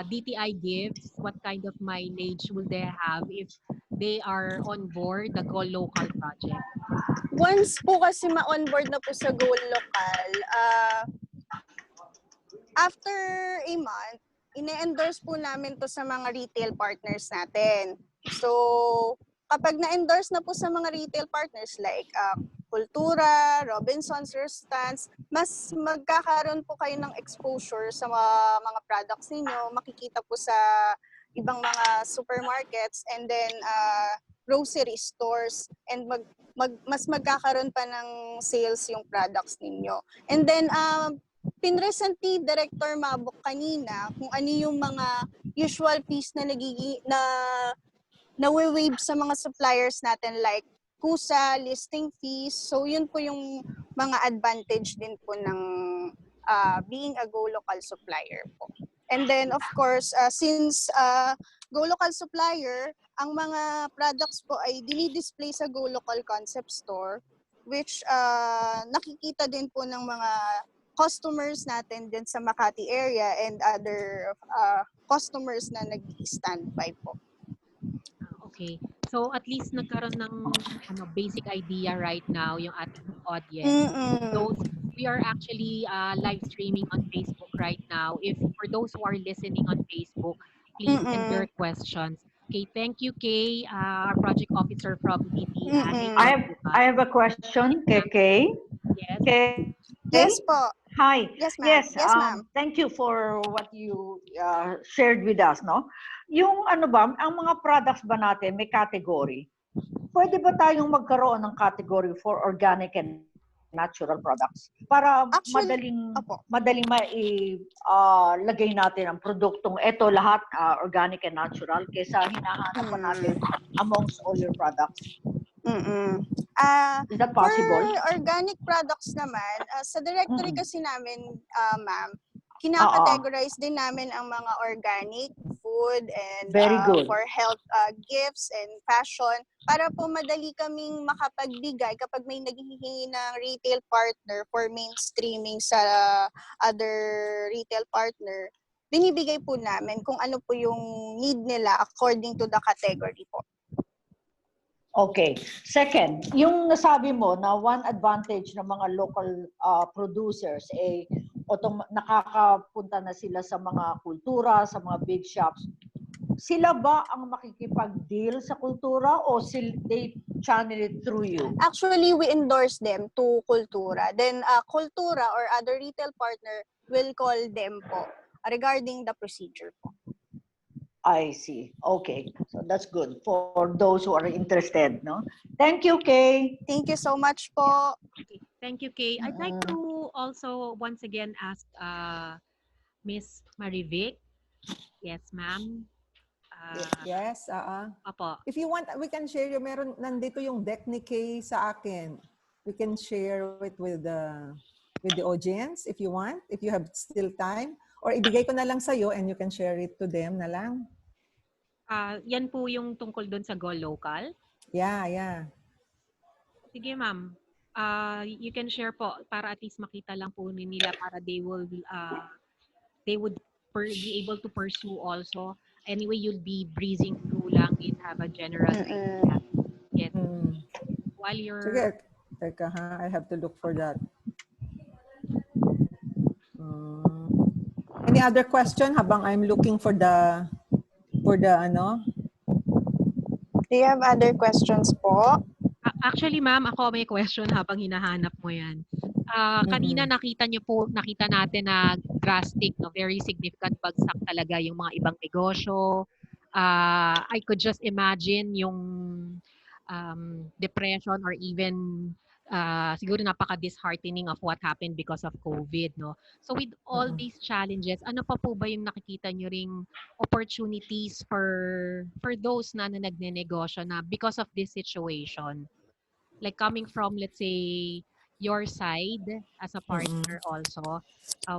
DTI gives? What kind of mileage will they have if they are on board the Go Local project? Once po kasi ma-onboard na po sa Go Local, after a month, ine-endorse po namin to sa mga retail partners natin. So, kapag na-endorse na po sa mga retail partners like Kultura, Robinsons Restaurants, mas magkakaroon po kayo ng exposure sa mga products ninyo, makikita po sa ibang mga supermarkets and then grocery stores, and mas magkakaroon pa ng sales yung products ninyo. And then pinresent ni Director Mabok kanina kung ano yung mga usual fees na nawi-waive sa mga suppliers natin like kusa, listing fees. So yun po yung mga advantage din po ng being a Go Local supplier po. And then of course, since Go Local supplier, ang mga products po ay dinidisplay sa Go Local concept store, which nakikita din po ng mga customers natin din sa Makati area and other customers na nag-standby po. Okay. So at least nagkaroon ng basic idea right now yung ating audience. So we are actually live streaming on Facebook right now. If for those who are listening on Facebook, please send your questions. Okay, thank you, Kay, our project officer from DTI. I have a question, Kay. Yes. Kay? Yes po. Hi. Yes, ma'am. Yes, ma'am. Thank you for what you shared with us, no? Yung ang mga products ba natin may category? Pwede ba tayong magkaroon ng category for organic and natural products para Actually, madaling lagay natin ang produktong eto lahat organic and natural kaysa hinahanap pa natin amongst all your products. Is that possible? For organic products naman, sa directory kasi namin, ma'am, kinakategorize din namin ang mga organic food and for health gifts and fashion para po madali kaming makapagbigay kapag may naghihingi ng retail partner for mainstreaming sa other retail partner. Binibigay po namin kung ano po yung need nila according to the category po. Okay. Second, yung nasabi mo na one advantage ng mga local producers nakakapunta na sila sa mga kultura, sa mga big shops. sila ba ang makikipag-deal sa kultura o they channel it through you? Actually, we endorse them to Kultura. Then, Kultura or other retail partner will call them po regarding the procedure po. I see. Okay. So that's good for those who are interested, no? Thank you, Kay. Thank you so much po. Okay. Thank you, Kay. I'd like to also once again ask Miss Marivic. Yes, ma'am. Yes, Apo. If you want, we can share yung nandito yung deck ni Kay sa akin. We can share it with the audience if you want, if you have still time. Or ibigay ko na lang sa'yo and you can share it to them na lang. Yan po yung tungkol doon sa Go Local. Yeah. Sige, ma'am. You can share po para at least makita lang po nila para they would be able to pursue also. Anyway, you'll be breezing through lang and have a general idea. Yes. While you're... Sige, teka ha, I have to look for that. Any other question habang I'm looking for the ano? Do you have other questions po? Actually, ma'am, ako may question habang hinahanap mo yan. Kanina nakita natin na drastic, no, very significant bagsak talaga yung mga ibang negosyo. I could just imagine yung depression or even siguro napaka-disheartening of what happened because of COVID, no? So with all these challenges, ano pa po ba yung nakikita nyo ring opportunities for those na nagnenegosyo na because of this situation? Like coming from, let's say, your side as a partner also,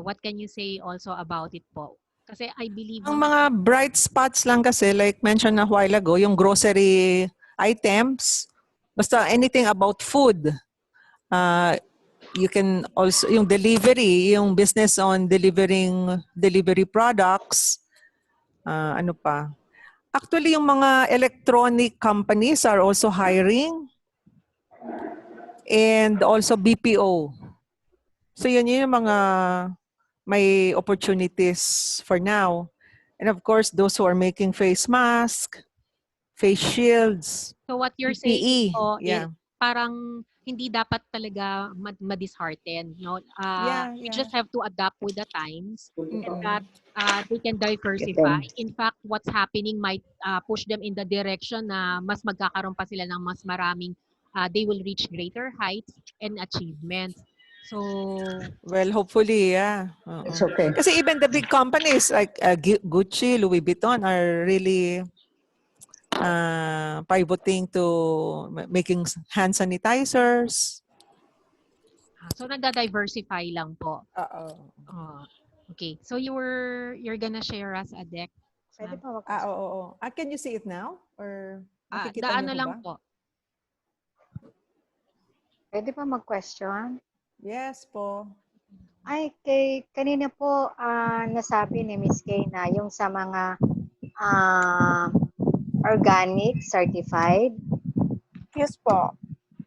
what can you say also about it po? Kasi I believe... Ang mga bright spots lang kasi, like mentioned a while ago, yung grocery items, basta anything about food. You can also, yung delivery, yung business on delivery products, ano pa. Actually, yung mga electronic companies are also hiring. And also BPO. So yun yung mga may opportunities for now. And of course, those who are making face masks, face shields, So what you're PPE, saying po yeah. is parang hindi dapat talaga ma-dishearten, no? We just have to adapt with the times and that they can diversify. In fact, what's happening might push them in the direction na mas magkakaroon pa sila ng mas maraming they will reach greater heights and achievements. So, well, hopefully, yeah. It's okay. Kasi even the big companies like Gucci, Louis Vuitton are really pivoting to making hand sanitizers. so nagda-diversify lang po. Okay. So you're gonna share us a deck? Pwede pa Oo. Can you see it now? Or makikita Daano niyo lang ba? po. Pwede pa mag-question? Yes po. Ay, kanina po nasabi ni Miss Kay na yung sa mga organic certified. Yes po.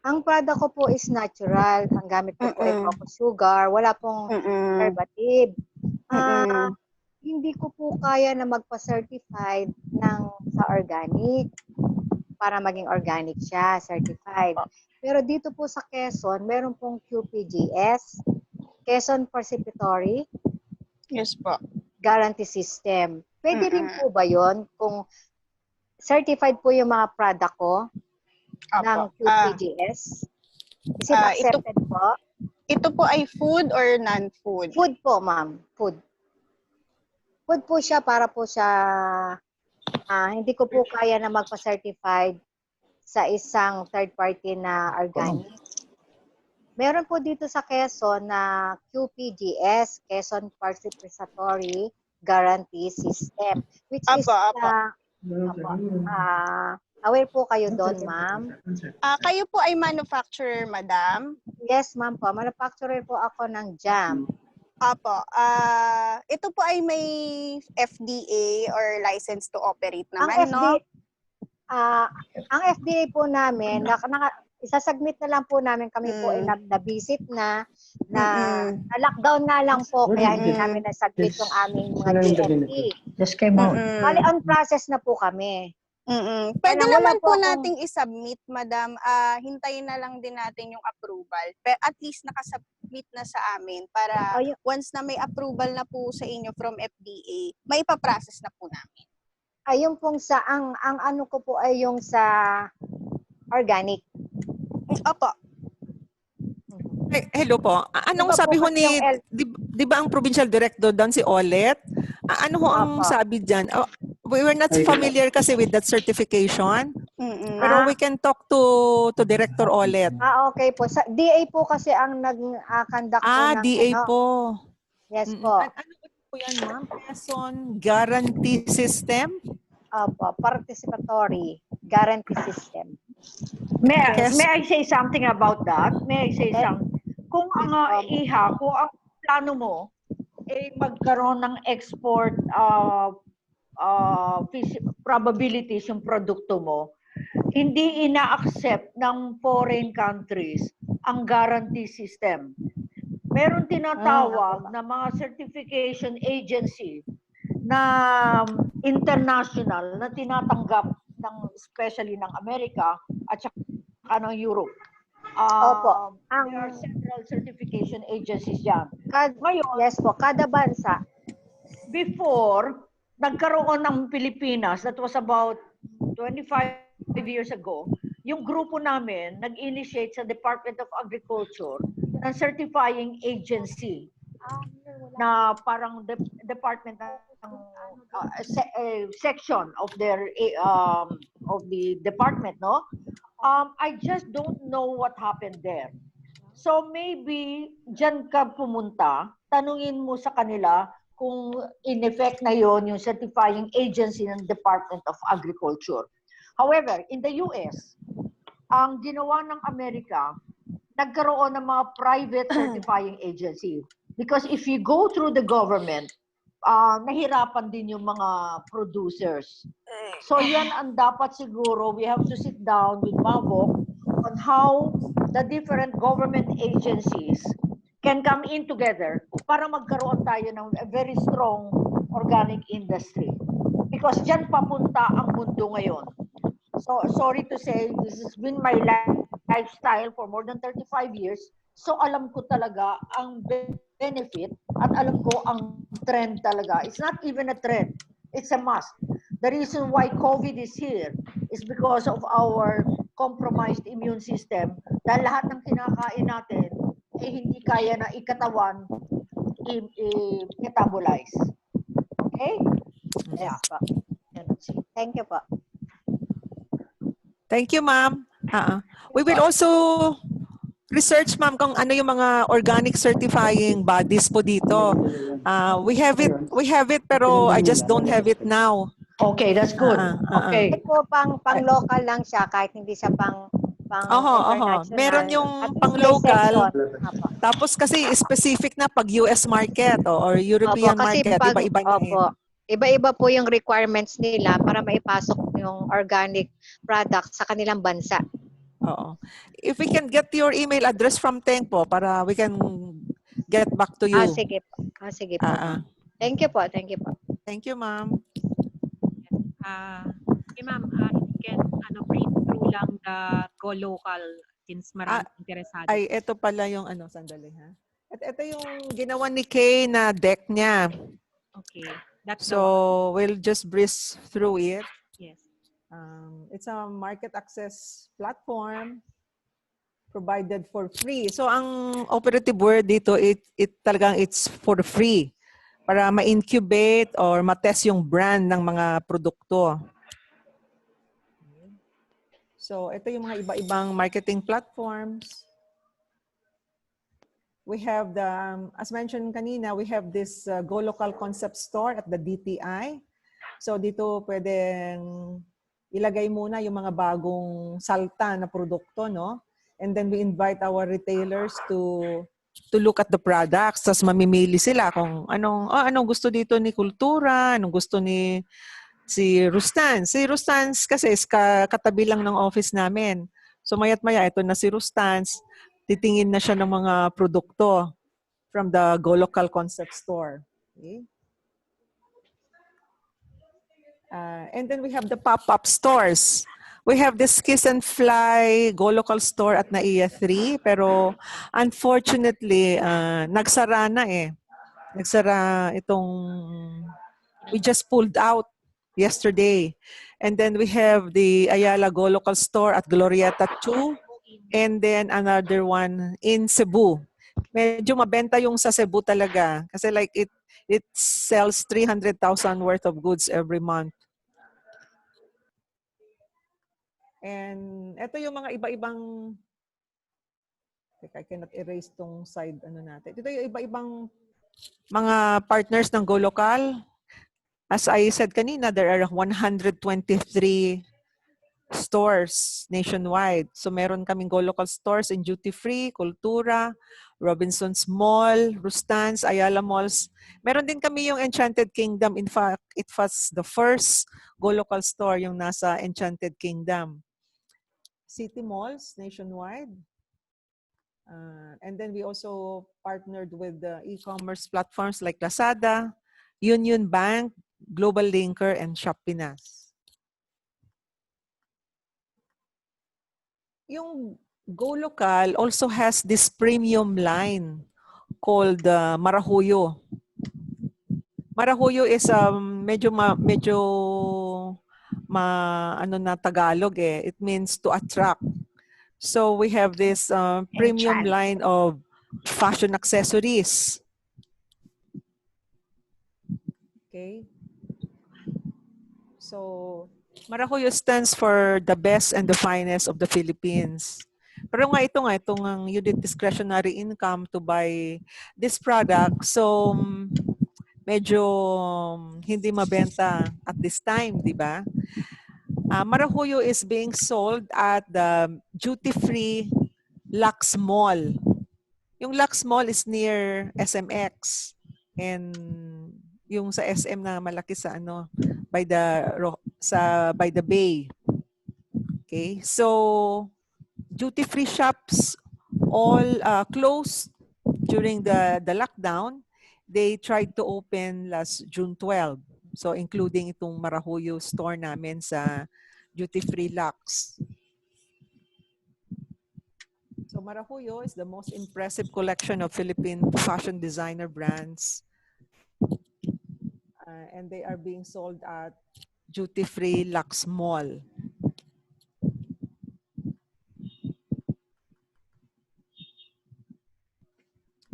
Ang product ko po is natural. Ang gamit ko po ay cocoa sugar. Wala pong preservative. Hindi ko po kaya na magpa-certified sa organic para maging organic siya, certified. Pero dito po sa Quezon, meron pong QPGS, Quezon Participatory Yes po. Guarantee System. Pwede rin po ba yon kung certified po yung mga product ko ng QPGS? Is it accepted po? Ito po ay food or non-food? Food po, ma'am. Food. Food po siya para po siya, hindi ko po kaya na magpa-certified sa isang third party na organic. Meron po dito sa Quezon na QPGS, Quezon Participatory Guarantee System, which is aware po kayo doon, ma'am? Kayo po ay manufacturer, madam? Yes, ma'am po. Manufacturer po ako ng jam. Apo. Ito po ay may FDA or license to operate naman, no? Ang FDA po namin, isasubmit na lang po namin. Kami po ay na-visit na lockdown nga lang po, kaya hindi namin na-submit yung aming mga GMP. Just came out. Bali, on process na po kami. Pwede Kaya wala naman po po akong- nating isubmit, madam. Hintayin na lang din natin yung approval. Pero at least nakasubmit na sa amin para once na may approval na po sa inyo from FDA, may ipaprocess na po namin. Ayun pong ang ano ko po ay yung sa organic. Opo. Hello po. Anong Diba sabi po ho kasi ni, yung di ba ang provincial director doon si Olet? Ano ho ang Opo. sabi dyan? We were not familiar kasi with that certification. Pero we can talk to Director Olet. Okay po. Sa DA po kasi ang nag-conduct po ng DA po. Yes po. Ano po yan, ma'am? Quezon Guarantee System? Opo, participatory guarantee system. May Yes. I say something about that? May I say something? Kung ang kung ang plano mo ay magkaroon ng export probabilities yung produkto mo, hindi ina-accept ng foreign countries ang guarantee system. Meron tinatawag na mga certification agency na international na tinatanggap ng especially ng Amerika at saka ng Europe. Opo. There are several certification agencies yan. Ngayon, Yes po, kada bansa. before, nagkaroon ng Pilipinas, that was about 25 years ago, yung grupo namin nag-initiate sa Department of Agriculture ng certifying agency na parang department ng section of their of the department, no? I just don't know what happened there. So maybe dyan ka pumunta, tanungin mo sa kanila kung in effect na yon yung certifying agency ng Department of Agriculture. However, in the US, ang ginawa ng Amerika, nagkaroon ng mga private certifying agency. Because if you go through the government, nahirapan din yung mga producers. So yan ang dapat siguro, we have to sit down with Mabok on how the different government agencies can come in together para magkaroon tayo ng a very strong organic industry. Because dyan papunta ang mundo ngayon. So sorry to say, this has been my lifestyle for more than 35 years. So alam ko talaga ang benefit at alam ko ang trend talaga. It's not even a trend. It's a must. The reason why COVID is here is because of our compromised immune system. Dahil lahat ng kinakain natin hindi kaya na ikatawan i-metabolize. Okay? Yes po. Thank you po. Thank you, ma'am. We will also research, ma'am, kung ano yung mga organic certifying bodies po dito. We have it, pero I just don't have it now. Okay, that's good. Okay. Ito po pang-local lang siya kahit hindi siya pang international. Meron yung At may pang-local. section. Apo. Tapos kasi specific na pag US market or European Opo, kasi market, iba-iba na eh. Opo. Iba-iba po yung requirements nila para maipasok yung organic product sa kanilang bansa. Oo. If we can get your email address from Teng po para we can get back to you. Sige po. Sige po. Thank you po. Thank you po. Thank you, ma'am. Okay, ma'am, you can breathe through lang the go local since maraming interesado. Ay, ito pala yung sandali ha. Ito yung ginawa ni Kay na deck niya. Okay. That's So, we'll just breeze through it. yes. It's a market access platform provided for free. So, ang operative word dito, talagang it's for free para ma-incubate or ma-test yung brand ng mga produkto. So, ito yung mga iba-ibang marketing platforms. We have as mentioned kanina, we have this Go Local Concept Store at the DTI. So, dito pwedeng ilagay muna yung mga bagong salta na produkto, no? And then we invite our retailers to look at the products. Tapos mamimili sila kung anong gusto dito ni Kultura, anong gusto ni si Rustans. Si Rustans kasi katabi lang ng office namin. So maya't maya, ito na si Rustans, titingin na siya ng mga produkto from the Go Local Concept Store. Okay? And then we have the pop-up stores. We have this Kiss and Fly Go Local Store at NAIA 3, pero unfortunately, nagsara na eh. Nagsara itong, we just pulled out yesterday. And then we have the Ayala Go Local Store at Glorieta 2, and then another one in Cebu. Medyo mabenta yung sa Cebu talaga kasi like it sells 300,000 worth of goods every month. And ito yung mga iba-ibang, I cannot erase tong side ano natin. Ito yung iba-ibang mga partners ng Go Local. As I said kanina, there are 123 stores nationwide. So meron kaming Go Local stores in Duty Free, Kultura, Robinson's Mall, Rustans, Ayala Malls. Meron din kami yung Enchanted Kingdom. In fact, it was the first Go Local store yung nasa Enchanted Kingdom. City malls nationwide. And then we also partnered with the e-commerce platforms like Lazada, Union Bank, Global Linker, and Shop Pinas. Yung Go Local also has this premium line called Marahuyo. Marahuyo is medyo ano na Tagalog eh. It means to attract. So we have this premium line of fashion accessories. Okay. So Marahuyo stands for the best and the finest of the Philippines. Pero nga itong ang unit discretionary income to buy this product. So medyo hindi mabenta at this time, di ba? Marahuyo is being sold at the duty-free Lux Mall. Yung Lux Mall is near SMX. And yung sa SM na malaki sa by the bay. Okay? So duty-free shops all closed during the lockdown. They tried to open last June 12. So including itong Marahuyo store namin sa duty-free Lux. So Marahuyo is the most impressive collection of Philippine fashion designer brands. And they are being sold at duty-free Lux Mall.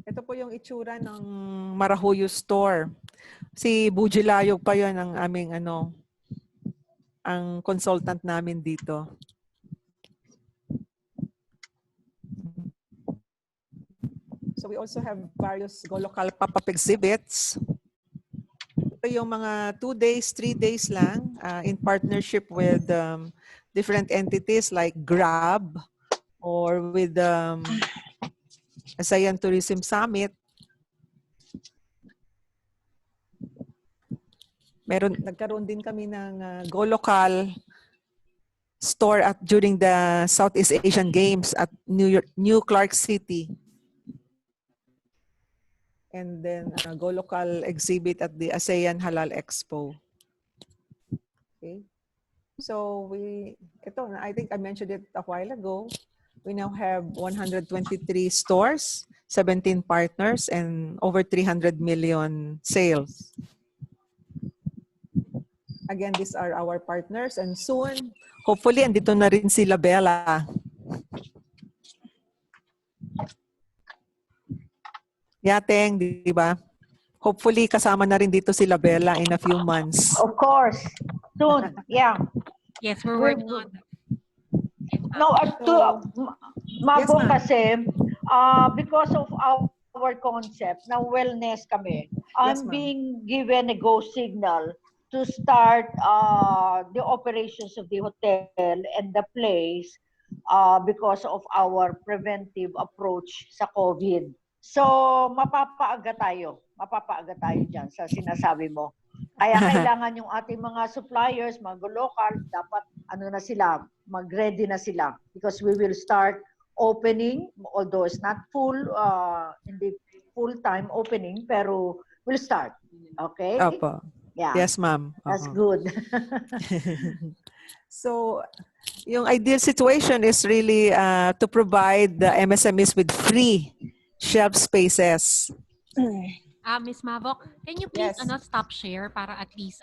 Ito po yung itsura ng Marahuyo store. Si Bujilayog pa yun ang aming ang consultant namin dito. So we also have various Go Local pop-up exhibits. Ito yung mga 2 days, 3 days lang in partnership with different entities like Grab or with ASEAN Tourism Summit. Nagkaroon din kami ng Go Local store during the Southeast Asian Games at New Clark City. And then Go Local exhibit at the ASEAN Halal Expo. Okay. So I think I mentioned it a while ago. We now have 123 stores, 17 partners, and over 300 million sales. Again, these are our partners, and soon, hopefully, andito na rin si Bella. Yateng, di ba? Hopefully, kasama na rin dito si Bella in a few months. Of course. Soon. Yeah. Yes, we're working on that. No, Mabong ma'am. kasi, because of our concept na wellness kami, Yes, I'm ma'am. being given a go signal to start the operations of the hotel and the place because of our preventive approach sa COVID. So, mapapaaga tayo dyan sa sinasabi mo. Kaya kailangan yung ating mga suppliers, mga local, dapat ano na sila, mag-ready na sila because we will start opening, although it's not full, hindi full-time opening, pero we'll start. Okay? Opo. Yeah. Yes, ma'am. That's good. So, yung ideal situation is really to provide the MSMEs with free shelf spaces. Miss Mavok, can you please Yes. stop share para at least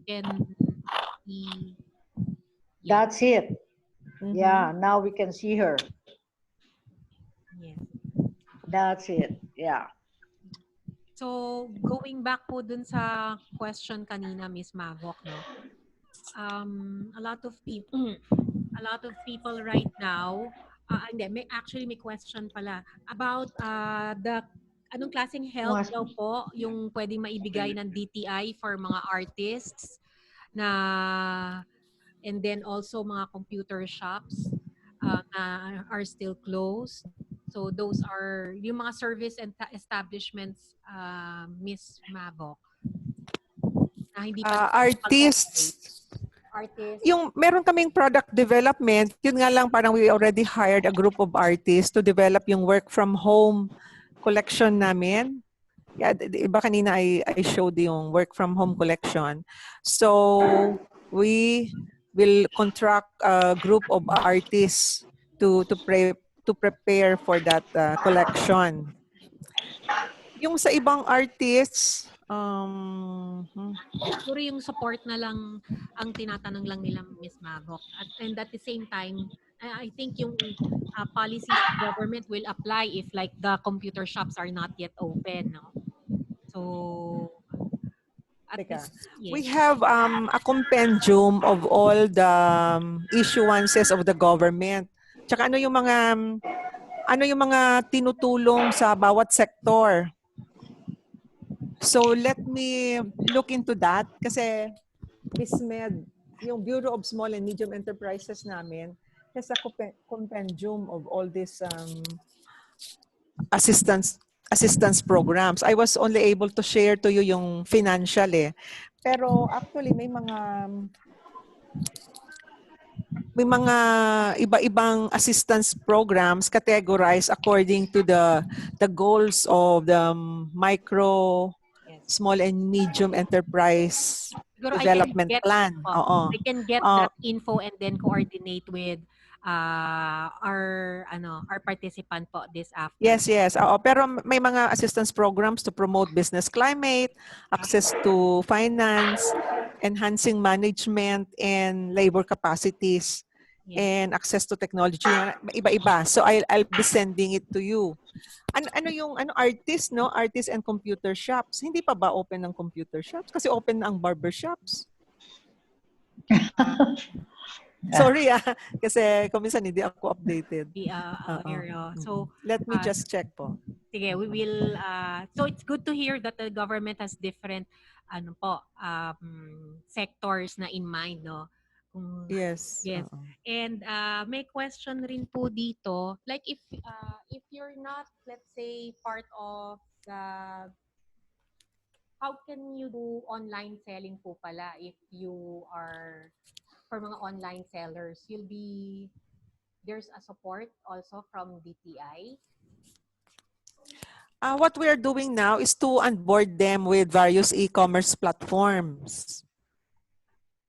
can see. That's it. Mhm. Yeah, now we can see her. Yes. That's it. Yeah. So, going back po dun sa question kanina, Miss Mavok, no? A lot of people right now, hindi, actually may question pala about anong klaseng help Mas- daw po yung pwedeng maibigay ng DTI for mga artists na, and then also mga computer shops na are still closed. So those are yung mga service and establishments, Miss Mavok, na hindi pa Artists, artists. yung meron kaming product development, yun nga lang parang we already hired a group of artists to develop yung work from home collection namin. Yeah, iba kanina I showed yung work from home collection. So we will contract a group of artists to prepare for that collection. Yung sa ibang artists, Siguro yung support na lang ang tinatanong lang nila, Miss Mavok. And at the same time, I think yung policies of government will apply if like the computer shops are not yet open, no? So, at Teka. this, we yes. have a compendium of all the issuances of the government. Tsaka ano yung mga tinutulong sa bawat sektor. So let me look into that kasi BISMED, yung Bureau of Small and Medium Enterprises namin, has a compendium of all these assistance programs. I was only able to share to you yung financial Pero actually may mga iba-ibang assistance programs categorized according to the goals of the micro, small and medium enterprise Siguro development plan. I can get that info and then coordinate with our participant po this afternoon. Yes. Pero may mga assistance programs to promote business climate, access to finance, enhancing management and labor capacities, and access to technology. Iba-iba. So I'll be sending it to you. Ano yung artist, no? Artist and computer shops. Hindi pa ba open ng computer shops? Kasi open na ang barber shops. Sorry kasi kuminsan hindi ako updated. So let me just check po. Sige, we will so it's good to hear that the government has different sectors na in mind, no? Yes. And may question rin po dito, like if you're not, let's say, part of the, how can you do online selling po pala if you are for mga online sellers? There's a support also from DTI? What we are doing now is to onboard them with various e-commerce platforms.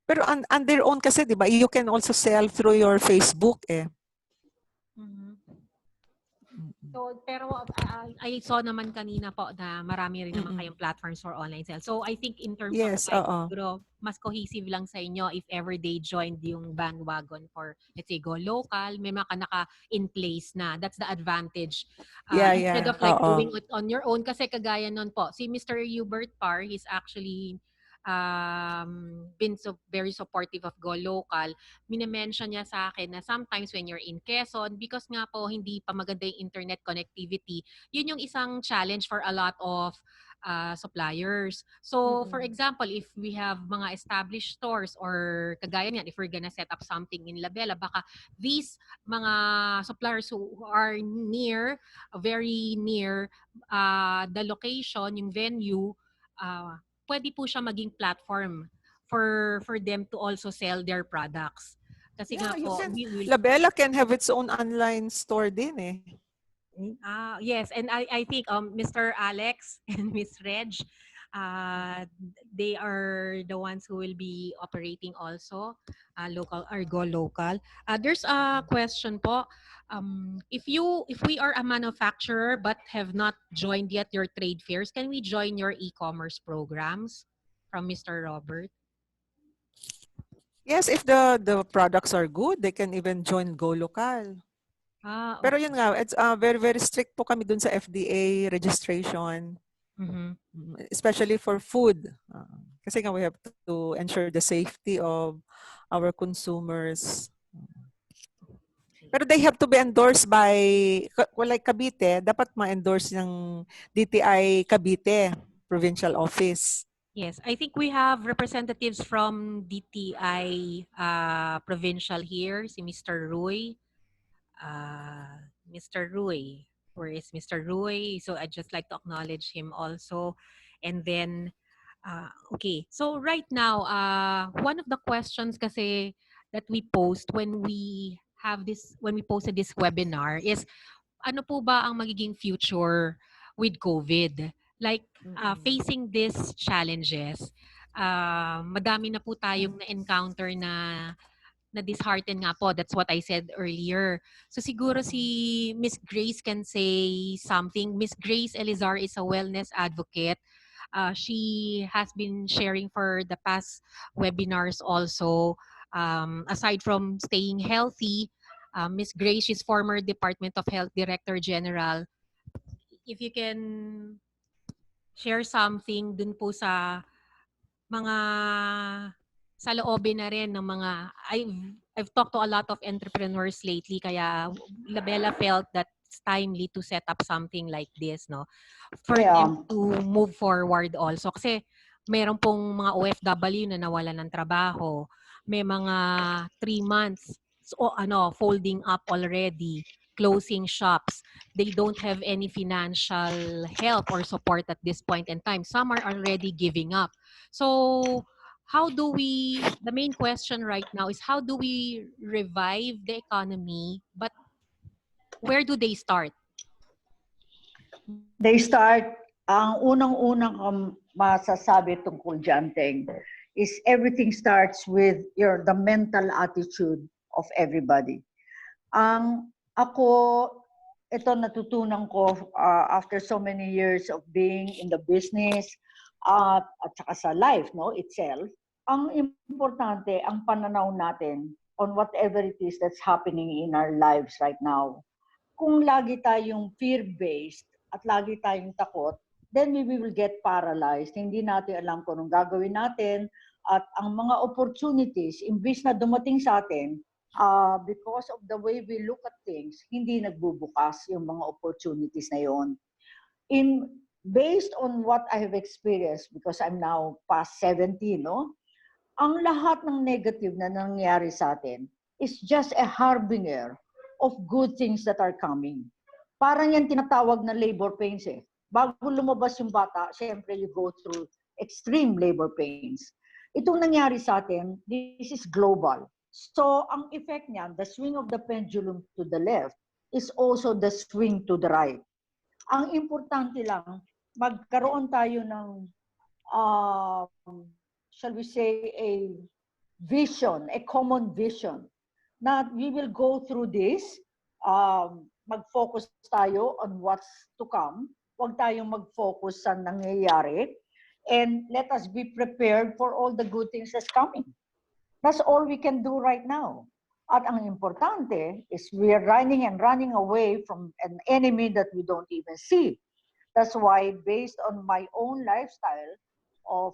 Pero on their own kasi, di ba, you can also sell through your Facebook So, pero I saw naman kanina po na marami rin naman kayong platforms for online sales. So, I think in terms of siguro, mas cohesive lang sa inyo if ever they joined yung bandwagon for, let's say, go local, may mga naka-in place na. That's the advantage. Instead of like doing it on your own. Kasi kagaya nun po, si Mr. Hubert Parr, he's actually been very supportive of Go Local. Minimension niya sa akin na sometimes when you're in Quezon, because nga po hindi pa maganda yung internet connectivity, yun yung isang challenge for a lot of suppliers. So, for example, if we have mga established stores or kagaya niyan, if we're gonna set up something in Labela, baka these mga suppliers who are very near the location, yung venue, pwede po siya maging platform for them to also sell their products. Kasi Yeah, nga you po, can. we will Labella can have its own online store din eh. yes, and I think Mr. Alex and Miss Reg, they are the ones who will be operating also local or go local. There's a question po. If we are a manufacturer but have not joined yet your trade fairs, can we join your e-commerce programs? From Mr. Robert. Yes, if the products are good, they can even join Go Local. Pero Okay. yun nga, it's very very strict po kami dun sa FDA registration, Mm-hmm. especially for food. Kasi nga we have to ensure the safety of our consumers. Pero they have to be endorsed by, like Cavite, dapat ma-endorse ng DTI Cavite Provincial Office. Yes, I think we have representatives from DTI provincial here, si Mr. Roy. Mr. Roy, where is Mr. Roy? So I'd just like to acknowledge him also. And then, okay, so right now, one of the questions kasi that we post when we posted this webinar is, ano po ba ang magiging future with COVID? Like, facing these challenges, madami na po tayong na-encounter na disheartened nga po. That's what I said earlier. So siguro si Miss Grace can say something. Miss Grace Elizar is a wellness advocate. She has been sharing for the past webinars also. Aside from staying healthy, Miss Grace is former Department of Health Director General. If you can share something dun po sa mga sa loobin na rin ng mga I've talked to a lot of entrepreneurs lately, kaya Labella felt that it's timely to set up something like this, no, for them to move forward also, kasi meron pong mga OFW na nawalan ng trabaho, may mga 3 months so folding up already, closing shops, they don't have any financial help or support at this point in time, some are already giving up. So the main question right now is, how do we revive the economy, but where do they start? They start, ang unang-unang masasabi tungkol dyan, Teng, is everything starts with the mental attitude of everybody. Ako, ito natutunan ko after so many years of being in the business at saka sa life, no, itself. Ang importante, ang pananaw natin on whatever it is that's happening in our lives right now. Kung lagi tayong fear-based at lagi tayong takot, then we will get paralyzed. Hindi natin alam kung anong gagawin natin at ang mga opportunities, imbis na dumating sa atin, because of the way we look at things, hindi nagbubukas yung mga opportunities na yon. Based on what I have experienced, because I'm now past 70, no? Ang lahat ng negative na nangyari sa atin is just a harbinger of good things that are coming. Parang yan tinatawag na labor pains eh. Bago lumabas yung bata, syempre you go through extreme labor pains. Itong nangyari sa atin, this is global. So, ang effect niyan, the swing of the pendulum to the left is also the swing to the right. Ang importante lang, magkaroon tayo ng, shall we say, a vision, a common vision, na we will go through this, mag-focus tayo on what's to come, huwag tayong mag-focus sa nangyayari, and let us be prepared for all the good things that's coming. That's all we can do right now. At ang importante is we are running and running away from an enemy that we don't even see. That's why, based on my own lifestyle of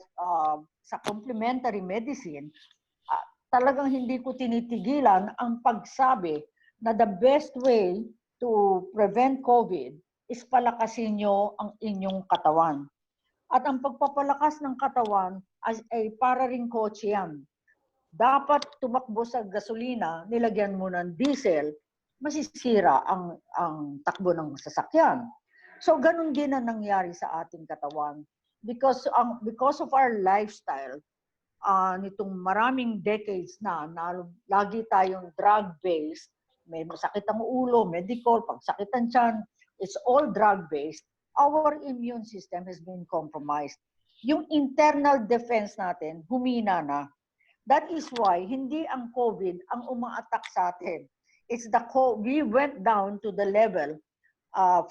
sa complementary medicine, talagang hindi ko tinitigilan ang pagsabi na the best way to prevent COVID is palakasin nyo ang inyong katawan. At ang pagpapalakas ng katawan ay para ring kotse yan. Dapat tumakbo sa gasolina, nilagyan mo ng diesel, masisira ang takbo ng sasakyan. So ganun din ang nangyari sa ating katawan. Because of our lifestyle, nitong maraming decades na lagi tayong drug-based, may masakit ang ulo, medical, pagsakit ang tiyan, it's all drug-based, our immune system has been compromised. Yung internal defense natin, humina na. That is why hindi ang COVID ang uma-attack sa atin. It's we went down to the level,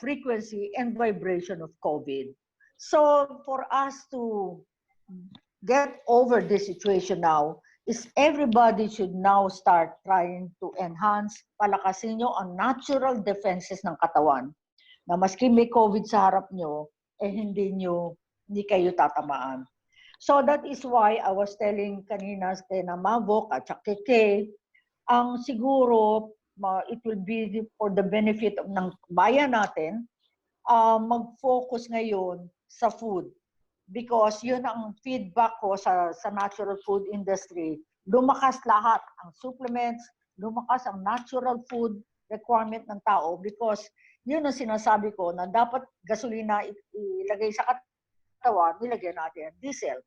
frequency and vibration of COVID. So for us to get over this situation now is everybody should now start trying to enhance, palakasin nyo ang natural defenses ng katawan. Na maski may COVID sa harap nyo, hindi kayo tatamaan. So that is why I was telling kanina kay Mavok at saka kay ang siguro it will be for the benefit ng bayan natin, mag-focus ngayon sa food. Because yun ang feedback ko sa natural food industry. Lumakas lahat ang supplements, lumakas ang natural food requirement ng tao because yun ang sinasabi ko na dapat gasolina ilagay sa katawan, nilagyan natin diesel.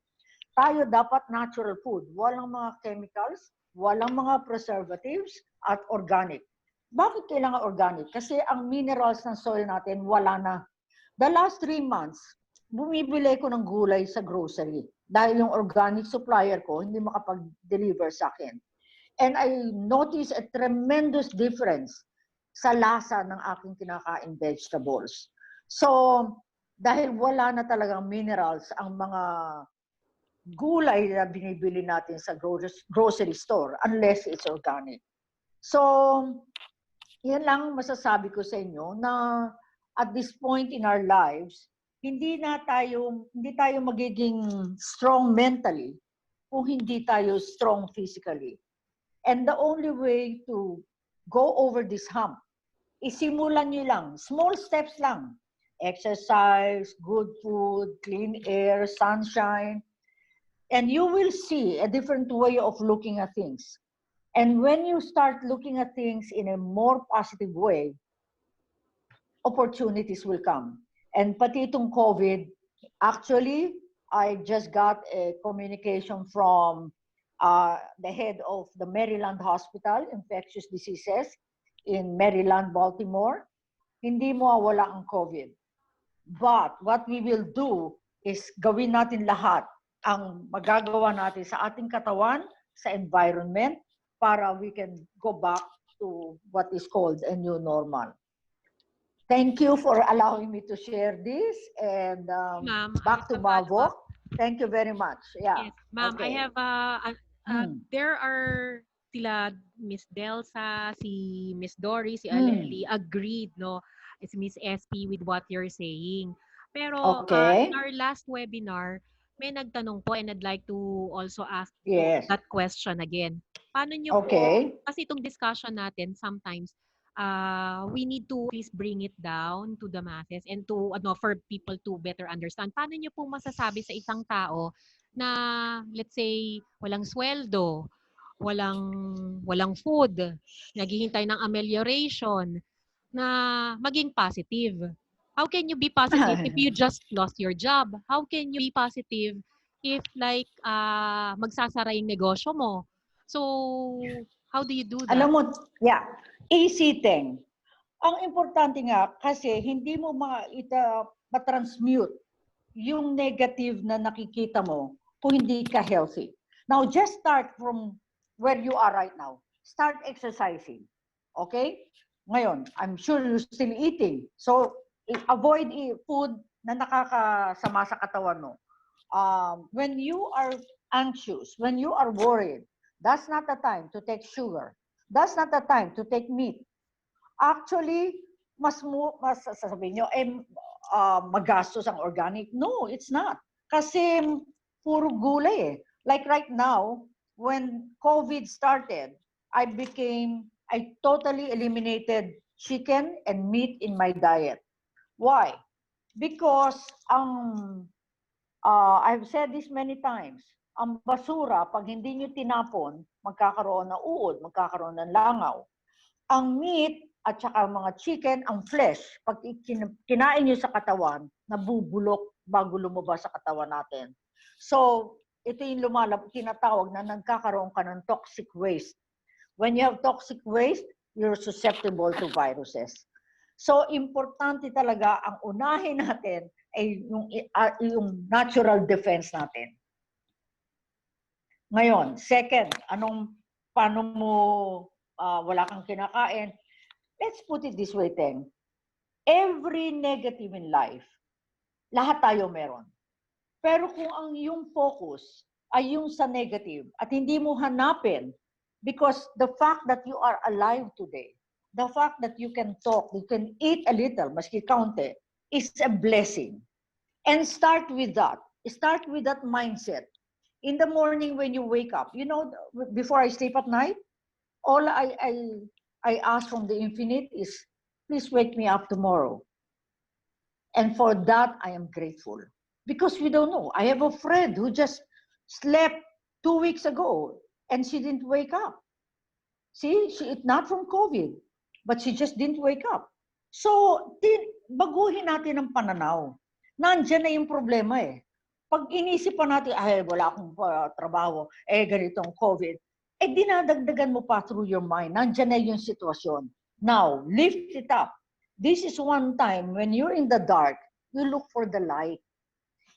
Tayo dapat natural food, walang mga chemicals, walang mga preservatives at organic. Bakit kailangan organic? Kasi ang minerals ng soil natin wala na. The last 3 months, bumibili ko ng gulay sa grocery dahil yung organic supplier ko hindi makapag-deliver sa akin. And I noticed a tremendous difference sa lasa ng aking kinakain vegetables. So, dahil wala na talagang minerals ang mga gulay na binibili natin sa grocery store unless it's organic. So, yan lang masasabi ko sa inyo na at this point in our lives, hindi tayo magiging strong mentally kung hindi tayo strong physically. And the only way to go over this hump, isimulan nyo lang, small steps lang. Exercise, good food, clean air, sunshine. And you will see a different way of looking at things. And when you start looking at things in a more positive way, opportunities will come. And pati itong COVID, actually, I just got a communication from the head of the Maryland Hospital, Infectious Diseases, in Maryland, Baltimore. Hindi mawawala ang COVID. But what we will do is gawin natin lahat ang magagawa natin sa ating katawan, sa environment, para we can go back to what is called a new normal. Thank you for allowing me to share this, and back to Mavok. Thank you very much. Yeah. Yes, ma'am. Okay. I have there are sila Miss Delsa, si Miss Dory, si Aleli agreed, no? It's Miss SP with what you're saying. Pero in our last webinar, may nagtanong po and I'd like to also ask that question again. Paano nyo po, kasi itong discussion natin sometimes, we need to please bring it down to the masses and to for people to better understand. Paano nyo po masasabi sa isang tao na let's say walang sweldo, walang food, naghihintay ng amelioration, na maging positive? How can you be positive if you just lost your job? How can you be positive if like magsasara yung negosyo mo? So, how do you do that? Alam mo, easy thing. Ang importante nga, kasi hindi mo ma-transmute yung negative na nakikita mo kung hindi ka healthy. Now, just start from where you are right now. Start exercising. Okay? Ngayon, I'm sure you're still eating. So, avoid food na nakakasama sa katawan mo. When you are anxious, when you are worried, that's not the time to take sugar. That's not the time to take meat. Actually, mas sasabihin nyo, magastos ang organic. No, it's not. Kasi puro gulay eh. Like right now, when COVID started, I totally eliminated chicken and meat in my diet. Why? Because I've said this many times, ang basura, pag hindi nyo tinapon, magkakaroon ng uod, magkakaroon ng langaw. Ang meat at saka mga chicken, ang flesh, pag kinain nyo sa katawan, nabubulok bago lumabas sa katawan natin. So, ito yung tinatawag na nagkakaroon ka ng toxic waste. When you have toxic waste, you're susceptible to viruses. So, importante talaga ang unahin natin ay yung natural defense natin. Ngayon, second, paano mo wala kang kinakain? Let's put it this way, Teng. Every negative in life, lahat tayo meron. Pero kung ang iyong focus ay yung sa negative at hindi mo hanapin, because the fact that you are alive today, the fact that you can talk, you can eat a little, maski kaunti, is a blessing. And start with that. Start with that mindset. In the morning when you wake up, you know, before I sleep at night, all I ask from the infinite is, please wake me up tomorrow. And for that, I am grateful. Because we don't know. I have a friend who just slept 2 weeks ago and she didn't wake up. See, it's not from COVID, but she just didn't wake up. So, baguhin natin ang pananaw. Nandiyan na yung problema eh. Pag inisip pa natin, ay, wala akong trabaho, ganitong COVID, dinadagdagan mo pa through your mind. Nandiyan na yung sitwasyon. Now, lift it up. This is one time when you're in the dark, you look for the light.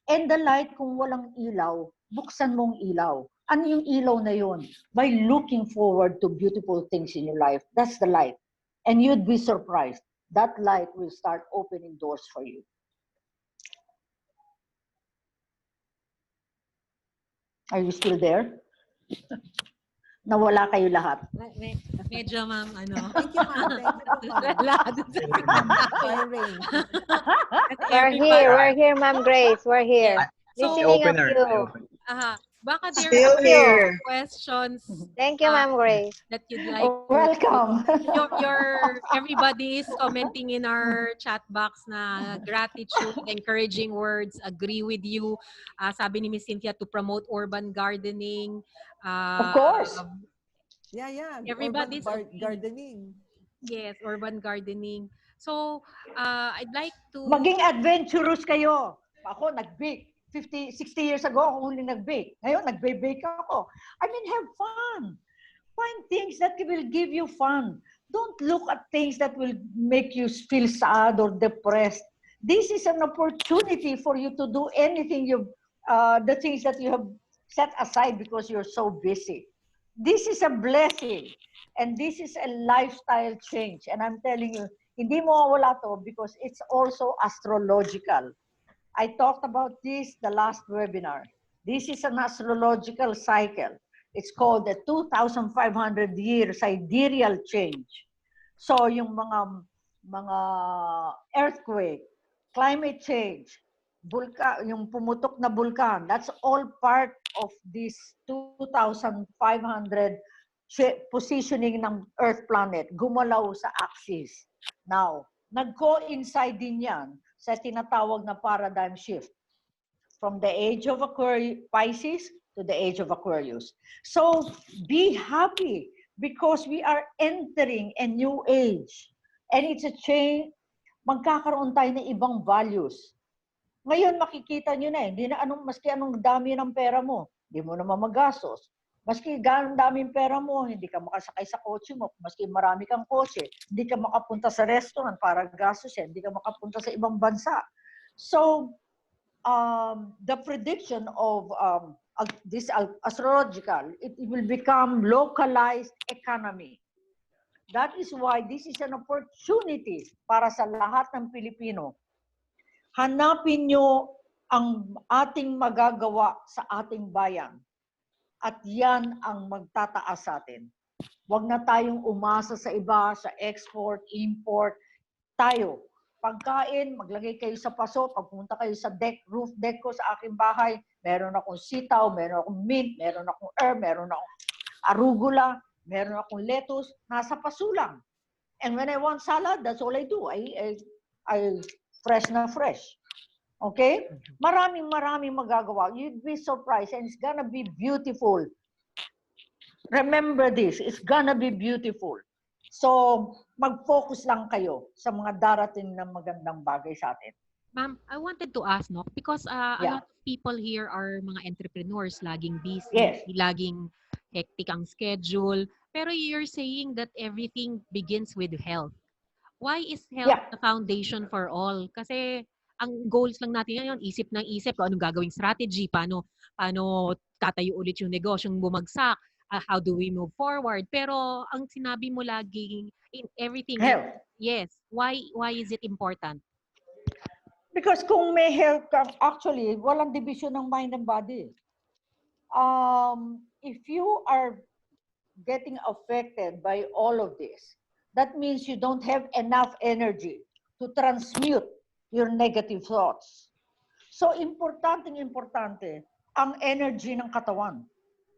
And the light, kung walang ilaw, buksan mong ilaw. Ano yung ilaw na yun? By looking forward to beautiful things in your life. That's the light. And you'd be surprised. That light will start opening doors for you. Are you still there? Nawala kayo lahat. Medyo, ma'am, ano. Thank you, ma'am. We're here, Ma'am Grace. We're here. So, Listening of you. baka there Still are here. questions Thank you, Ma'am Grace. that you'd like Welcome. everybody is commenting in our chat box na gratitude, encouraging words, agree with you. Sabi ni Miss Cynthia to promote urban gardening. Of course. Yeah. Everybody's Urban gardening. Yes, urban gardening. So, I'd like to... Maging adventurous kayo. Ako, nag-bake. 60 years ago, ako huli nag-bake. Ngayon, nag-bake ako. I mean, have fun. Find things that will give you fun. Don't look at things that will make you feel sad or depressed. This is an opportunity for you to do anything the things that you have set aside because you're so busy. This is a blessing. And this is a lifestyle change. And I'm telling you, hindi mo mawala to because it's also astrological. I talked about this the last webinar. This is an astrological cycle. It's called the 2,500-year sidereal change. So yung mga earthquake, climate change, yung pumutok na bulkan, that's all part of this 2,500 positioning ng Earth planet, gumalaw sa axis. Now, nag-coincide din yan sa tinatawag na paradigm shift from the age of Pisces to the age of Aquarius. So, be happy because we are entering a new age. And it's a change, magkakaroon tayo ng ibang values. Ngayon, makikita nyo na hindi na maski anong dami ng pera mo, hindi mo naman magastos. Maski ganong daming pera mo, hindi ka makasakay sa kotse mo. Maski marami kang kotse, hindi ka makapunta sa restaurant para gastusin, hindi ka makapunta sa ibang bansa. So, the prediction of this astrological, it will become localized economy. That is why this is an opportunity para sa lahat ng Pilipino. Hanapin nyo ang ating magagawa sa ating bayan. At yan ang magtataas sa atin. Huwag na tayong umasa sa iba, sa export, import. Tayo, pagkain, maglagay kayo sa paso, pagpunta kayo sa roof deck ko sa aking bahay, meron akong sitaw, meron akong mint, meron akong herb, meron akong arugula, meron akong lettuce, nasa paso lang. And when I want salad, that's all I do. I fresh na fresh. Okay? Maraming magagawa. You'd be surprised and it's gonna be beautiful. Remember this, it's gonna be beautiful. So, mag-focus lang kayo sa mga darating na magandang bagay sa atin. Ma'am, I wanted to ask, no, because a Yeah. lot of people here are mga entrepreneurs, laging busy, Yes. laging hectic ang schedule. Pero you're saying that everything begins with health. Why is health Yeah. the foundation for all? Kasi ang goals lang natin ngayon, isip ng isip kung anong gagawing strategy, paano tatayo ulit yung negosyong bumagsak, how do we move forward. Pero ang sinabi mo laging in everything, Health. yes, why is it important? Because kung may health ka, actually, walang division ng mind and body. If you are getting affected by all of this, that means you don't have enough energy to transmute your negative thoughts. So, importante ang energy ng katawan.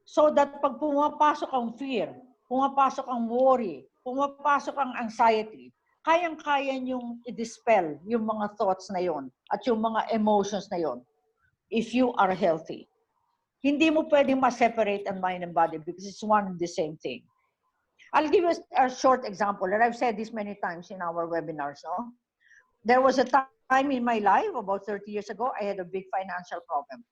So that pag pumapasok ang fear, pumapasok ang worry, pumapasok ang anxiety, kayang-kaya yung i-dispel yung mga thoughts na yon at yung mga emotions na yon if you are healthy. Hindi mo pwedeng ma-separate ang mind and body because it's one and the same thing. I'll give you a short example, and I've said this many times in our webinars. No? There was a time in my life, about 30 years ago, I had a big financial problem.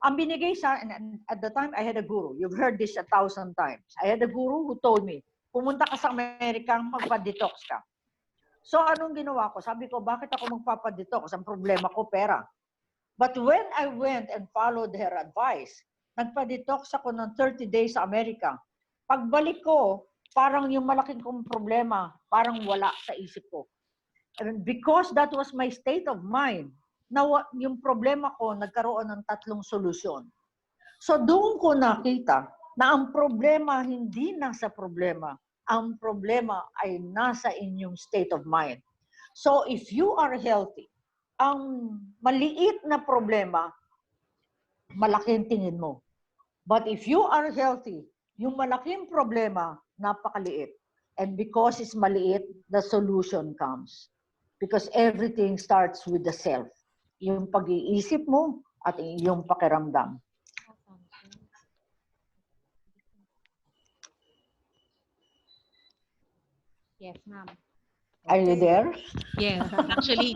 Ang binigay sa, and at the time, I had a guru. You've heard this 1,000 times. I had a guru who told me, pumunta ka sa Amerika, magpa-detox ka. So anong ginawa ko? Sabi ko, bakit ako magpapa-detox? Ang problema ko, pera. But when I went and followed her advice, nagpa-detox ako ng 30 days sa Amerika. Pagbalik ko, parang yung malaking kong problema, parang wala sa isip ko. And because that was my state of mind, na yung problema ko nagkaroon ng 3 solusyon. So doon ko nakita na ang problema hindi nasa problema. Ang problema ay nasa inyong state of mind. So if you are healthy, ang maliit na problema, malaking tingin mo. But if you are healthy, yung malaking problema, napakaliit. And because it's maliit, the solution comes. Because everything starts with the self. Yung pag-iisip mo at yung pakiramdam. Yes, ma'am. Are you there? Yes, actually,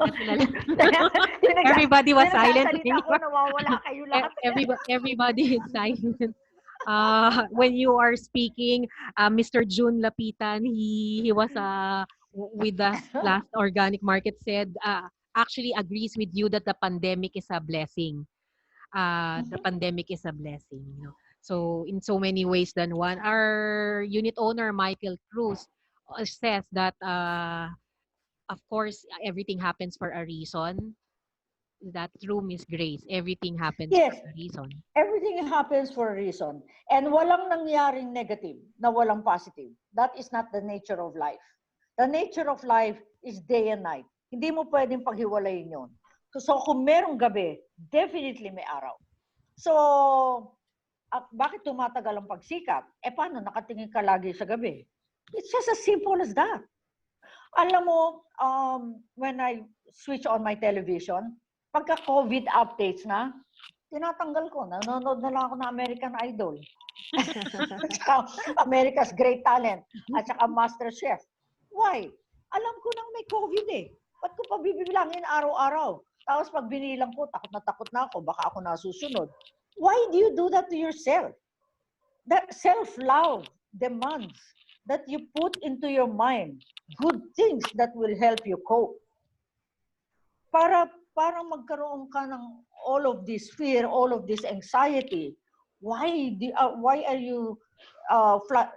everybody was silent. Ako, nawawala kayo lahat. Everybody is silent. When you are speaking, Mr. June Lapitan, he was with us last organic market said actually agrees with you that the pandemic is a blessing. The pandemic is a blessing. You know? So in so many ways than one. Our unit owner Michael Cruz says that of course everything happens for a reason. That true, Miss Grace. Everything happens Yes. for a reason. Everything happens for a reason. And walang nangyaring negative na walang positive. That is not the nature of life. The nature of life is day and night. Hindi mo pwedeng paghiwalayin yun. So kung merong gabi, definitely may araw. So, bakit tumatagal ang pagsikat? Paano nakatingin ka lagi sa gabi? It's just as simple as that. Alam mo, when I switch on my television, pagka COVID updates na, tinatanggal ko. Nanonood na lang ako ng American Idol. At saka America's Great Talent. At saka Master Chef. Why? Alam ko nang may COVID eh. Ba't ko pa bibilangin araw-araw? Tapos pag binilang ko, takot na ako. Baka ako nasusunod. Why do you do that to yourself? That self-love demands that you put into your mind good things that will help you cope. Para magkaroon ka ng all of this fear, all of this anxiety, why are you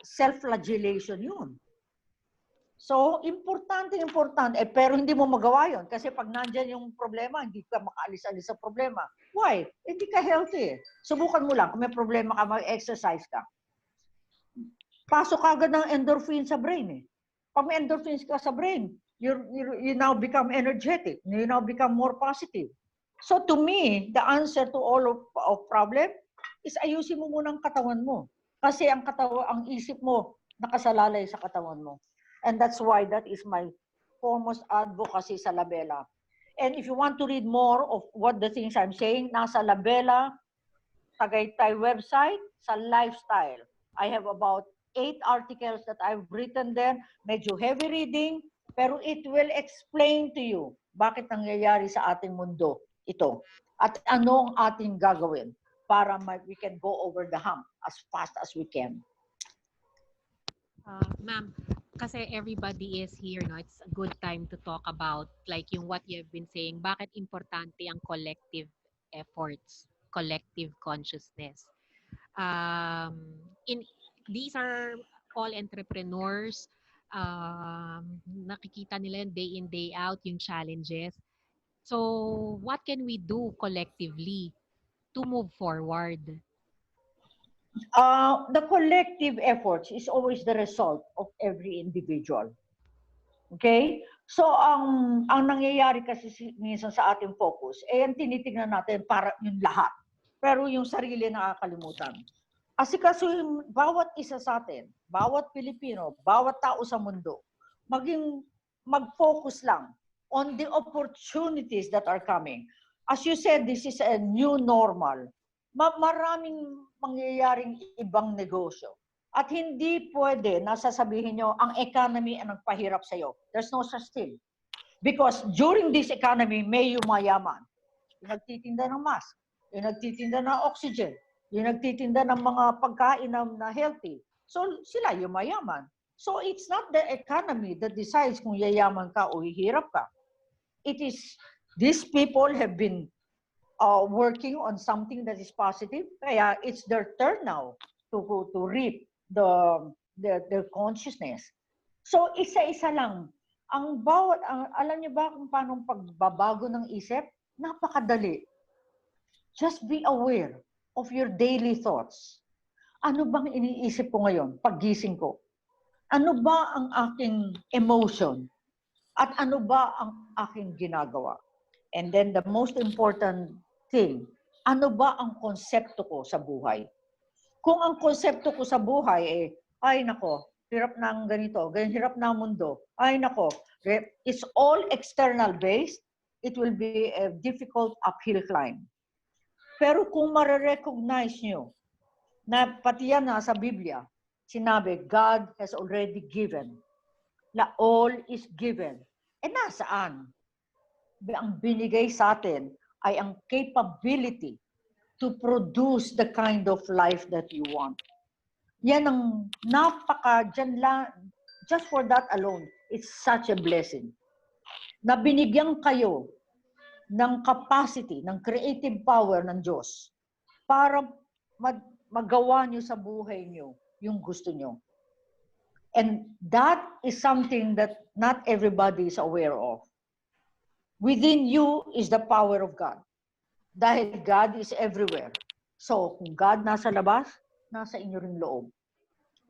self-flagellation yun? So, importante, pero hindi mo magawa yun. Kasi pag nandyan yung problema, hindi ka makaalis-alis sa problema. Why? Hindi ka healthy. Subukan mo lang, kung may problema ka, mag-exercise ka. Pasok agad ng endorphin sa brain eh. Pag may endorphins ka sa brain, you now become energetic. You now become more positive. So to me, the answer to all of problem is ayusin mo muna ang katawan mo. Kasi ang isip mo nakasalalay sa katawan mo. And that's why that is my foremost advocacy sa Labella. And if you want to read more of what the things I'm saying, nasa Labella, Tagaytay website, sa lifestyle. I have about 8 articles that I've written there. Medyo heavy reading, pero it will explain to you bakit nangyayari sa ating mundo ito, at ano ang ating gagawin para we can go over the hump as fast as we can. Ma'am, kasi everybody is here, no? It's a good time to talk about like yung what you've been saying, bakit importante ang collective efforts, collective consciousness. In these are all entrepreneurs, nakikita nila day in, day out yung challenges. So, what can we do collectively to move forward? The collective efforts is always the result of every individual. Okay? So, ang nangyayari kasi minsan sa ating focus, ang tinitingnan natin para yung lahat. Pero yung sarili nakakalimutan. Asikasuhin bawat isa sa atin, bawat Pilipino, bawat tao sa mundo, mag-focus lang on the opportunities that are coming. As you said, this is a new normal. Maraming mangyayaring ibang negosyo. At hindi pwede na sasabihin nyo, ang economy ang nagpahirap sa'yo. There's no such thing. Because during this economy, may yumayaman. Yung nagtitinda ng mask, yung nagtitinda ng oxygen, yung nagtitinda ng mga pagkain na healthy. So sila yumayaman. So it's not the economy that decides kung yayaman ka o hihirap ka. It is, these people have been working on something that is positive. Kaya it's their turn now to reap the consciousness. So isa-isa lang. Alam niyo ba kung paano pagbabago ng isip? Napakadali. Just be aware of your daily thoughts. Ano bang iniisip ko ngayon paggising ko? Ano ba ang aking emotion? At ano ba ang aking ginagawa? And then the most important thing, ano ba ang konsepto ko sa buhay? Kung ang konsepto ko sa buhay ay nako, hirap na ang ganito, hirap na ang mundo, ay nako, it's all external based, it will be a difficult uphill climb. Pero kung marirecognize nyo, na pati yan sa Biblia, sinabi, God has already given. All is given. Nasaan? Ang binigay sa atin ay ang capability to produce the kind of life that you want. Yan ang just for that alone, it's such a blessing. Na binigyan kayo ng capacity, ng creative power ng Diyos para magawa nyo sa buhay nyo yung gusto nyo. And that is something that not everybody is aware of. Within you is the power of God. Dahil God is everywhere. So, kung God nasa labas, nasa inyo ring loob.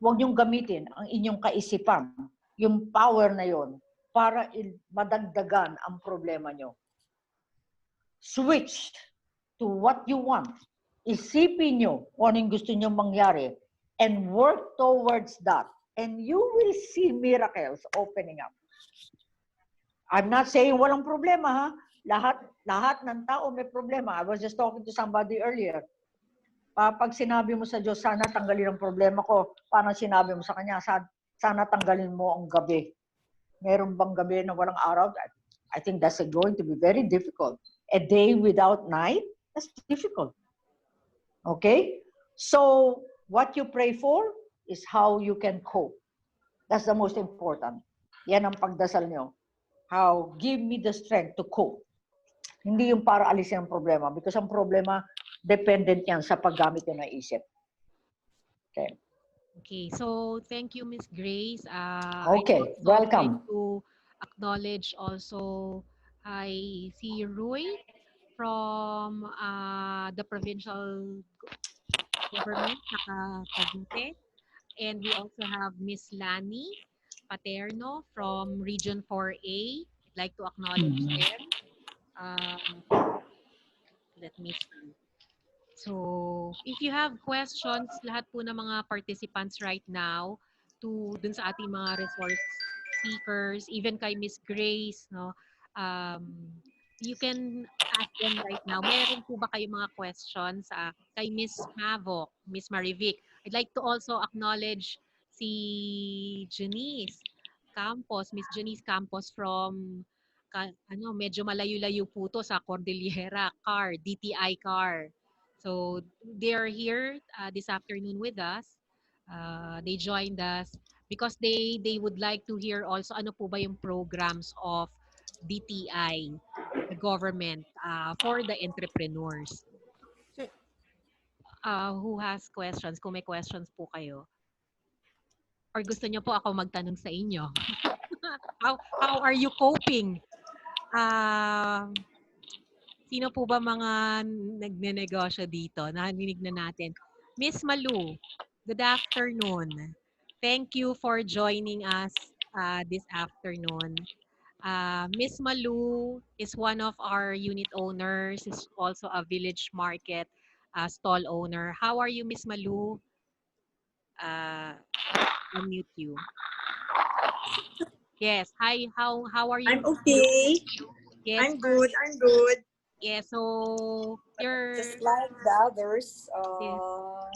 Huwag niyong gamitin ang inyong kaisipan, yung power na yon, para madagdagan ang problema nyo. Switch to what you want. Isipin nyo kung anong gusto nyo mangyari and work towards that. And you will see miracles opening up. I'm not saying walang problema, ha? Lahat ng tao may problema. I was just talking to somebody earlier. Pag sinabi mo sa Diyos, sana tanggalin ang problema ko, parang sinabi mo sa Kanya, sana tanggalin mo ang gabi. Meron bang gabi na walang araw? I think that's going to be very difficult. A day without night, that's difficult. Okay? So, what you pray for is how you can cope. That's the most important. Yan ang pagdasal nyo. How, give me the strength to cope. Hindi yung para alisin ang problema. Because ang problema, dependent yan sa paggamit nyo ng isip. Okay. Okay, so thank you, Miss Grace. Okay, welcome. I'd like to acknowledge also, I see Roy from the provincial government, Tagaytay. And we also have Miss Lani Paterno from Region 4A. I'd like to acknowledge them. Let me see. So, if you have questions, lahat po ng mga participants right now, dun sa ating mga resource speakers, even kay Miss Grace, no, you can ask them right now. Meron po ba kayo mga questions kay Miss Mavok, Miss Marivic? I'd like to also acknowledge si Janice Campos, Miss Janice Campos from medyo malayo-layo po to sa Cordillera car, DTI car. So they're here this afternoon with us. They joined us because they would like to hear also ano po ba yung programs of DTI, the government, for the entrepreneurs. So, who has questions? Kung may questions po kayo. Or gusto niyo po ako magtanong sa inyo? How are you coping? Sino po ba mga nagnenegosyo dito? Narinig na natin. Miss Malu, good afternoon. Thank you for joining us this afternoon. Miss Malu is one of our unit owners, is also a village market stall owner. How are you, Miss Malu? Unmute you. Yes. Hi. How are you? I'm okay. Yes. I'm good. I'm good. Yeah. So you're Just like the others,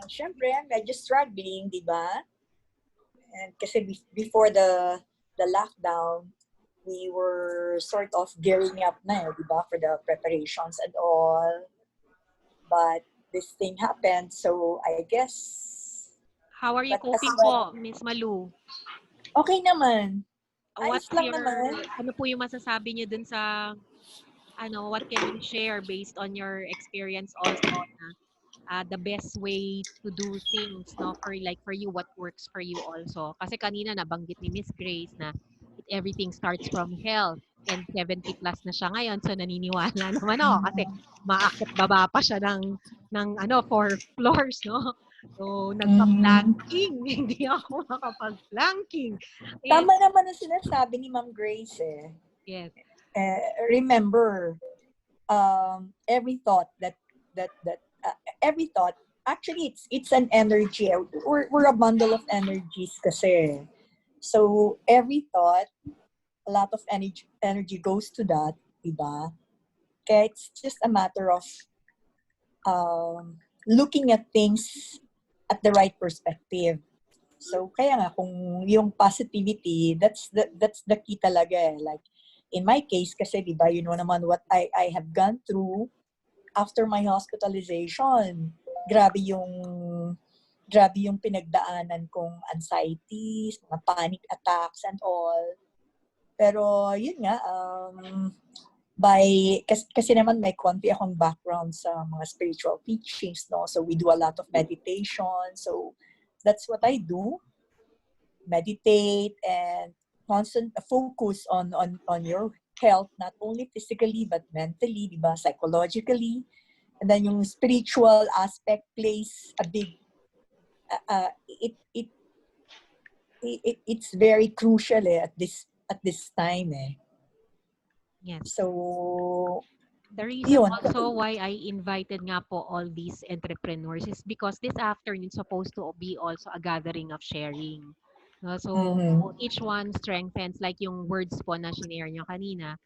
syempre, medyo struggling, di ba? And kasi before the lockdown, we were sort of gearing up na, di ba, for the preparations and all. But this thing happened, so I guess. How are you but coping as well, po, Miss Malu? Okay naman. What's Ayos lang your, naman. ano po yung masasabi niyo dun sa, what can you share based on your experience also na the best way to do things, no? For you, what works for you also. Kasi kanina nabanggit ni Miss Grace na everything starts from health and 70 plus na siya ngayon. So naniniwala naman ako kasi maakyat baba pa siya ng 4 floors, no? So nagpa-planking, hindi ako makapag-planking. Tama naman ang sinasabi ni Ma'am Grace eh. Yes. Remember, every thought every thought, actually it's an energy. We're a bundle of energies kasi. So every thought, a lot of energy goes to that, diba? Kaya it's just a matter of looking at things at the right perspective. So kaya nga kung yung positivity, that's the key talaga eh. Like in my case kasi diba, you know naman what I have gone through after my hospitalization. Grabe yung pinagdaanan kong anxieties, mga panic attacks and all. Pero yun nga, kasi naman may konti akong background sa mga spiritual teachings, no? So we do a lot of meditation. So that's what I do. Meditate and constant focus on your health, not only physically but mentally, diba? Psychologically. And then yung spiritual aspect plays a big it's very crucial at this time eh. Yes. So the reason yun. Also why I invited nga po all these entrepreneurs is because this afternoon is supposed to be also a gathering of sharing. So each one strengthens, like yung words po na shinare niyo kanina,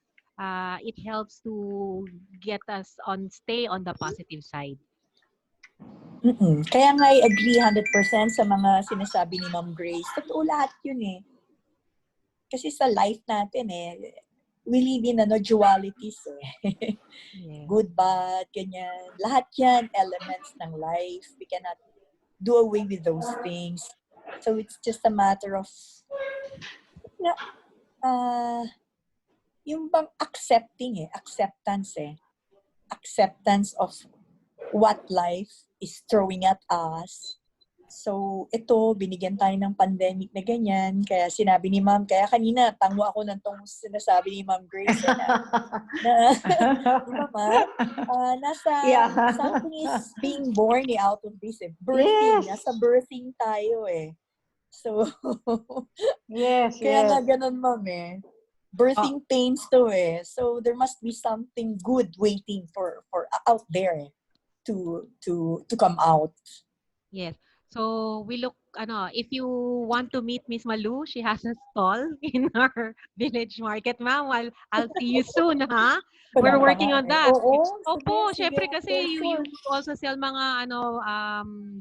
it helps to get us stay on the positive side. Kaya nga I agree 100% sa mga sinasabi ni Ma'am Grace. Totoo lahat yun eh. Kasi sa life natin eh, we live in dualities eh. Yeah. Good, bad, ganyan. Lahat yan elements ng life. We cannot do away with those things. So it's just a matter of yung bang acceptance of what life is throwing at us. So, ito, binigyan tayo ng pandemic na ganyan. Kaya sinabi ni Ma'am, kaya kanina, tango ako ng tong sinasabi ni Ma'am Grace di ba, Ma'am? Something is being born out of this. Birthing. Yes. Nasa birthing tayo eh. So, kaya nga ganun, Ma'am eh. Birthing pains to eh. So, there must be something good waiting for out there eh, to come out. Yes. So we look, if you want to meet Miss Malu, she has a stall in our village market, ma'am. I'll see you soon, ha? We're working on that. Opo, syempre kasi you also sell mga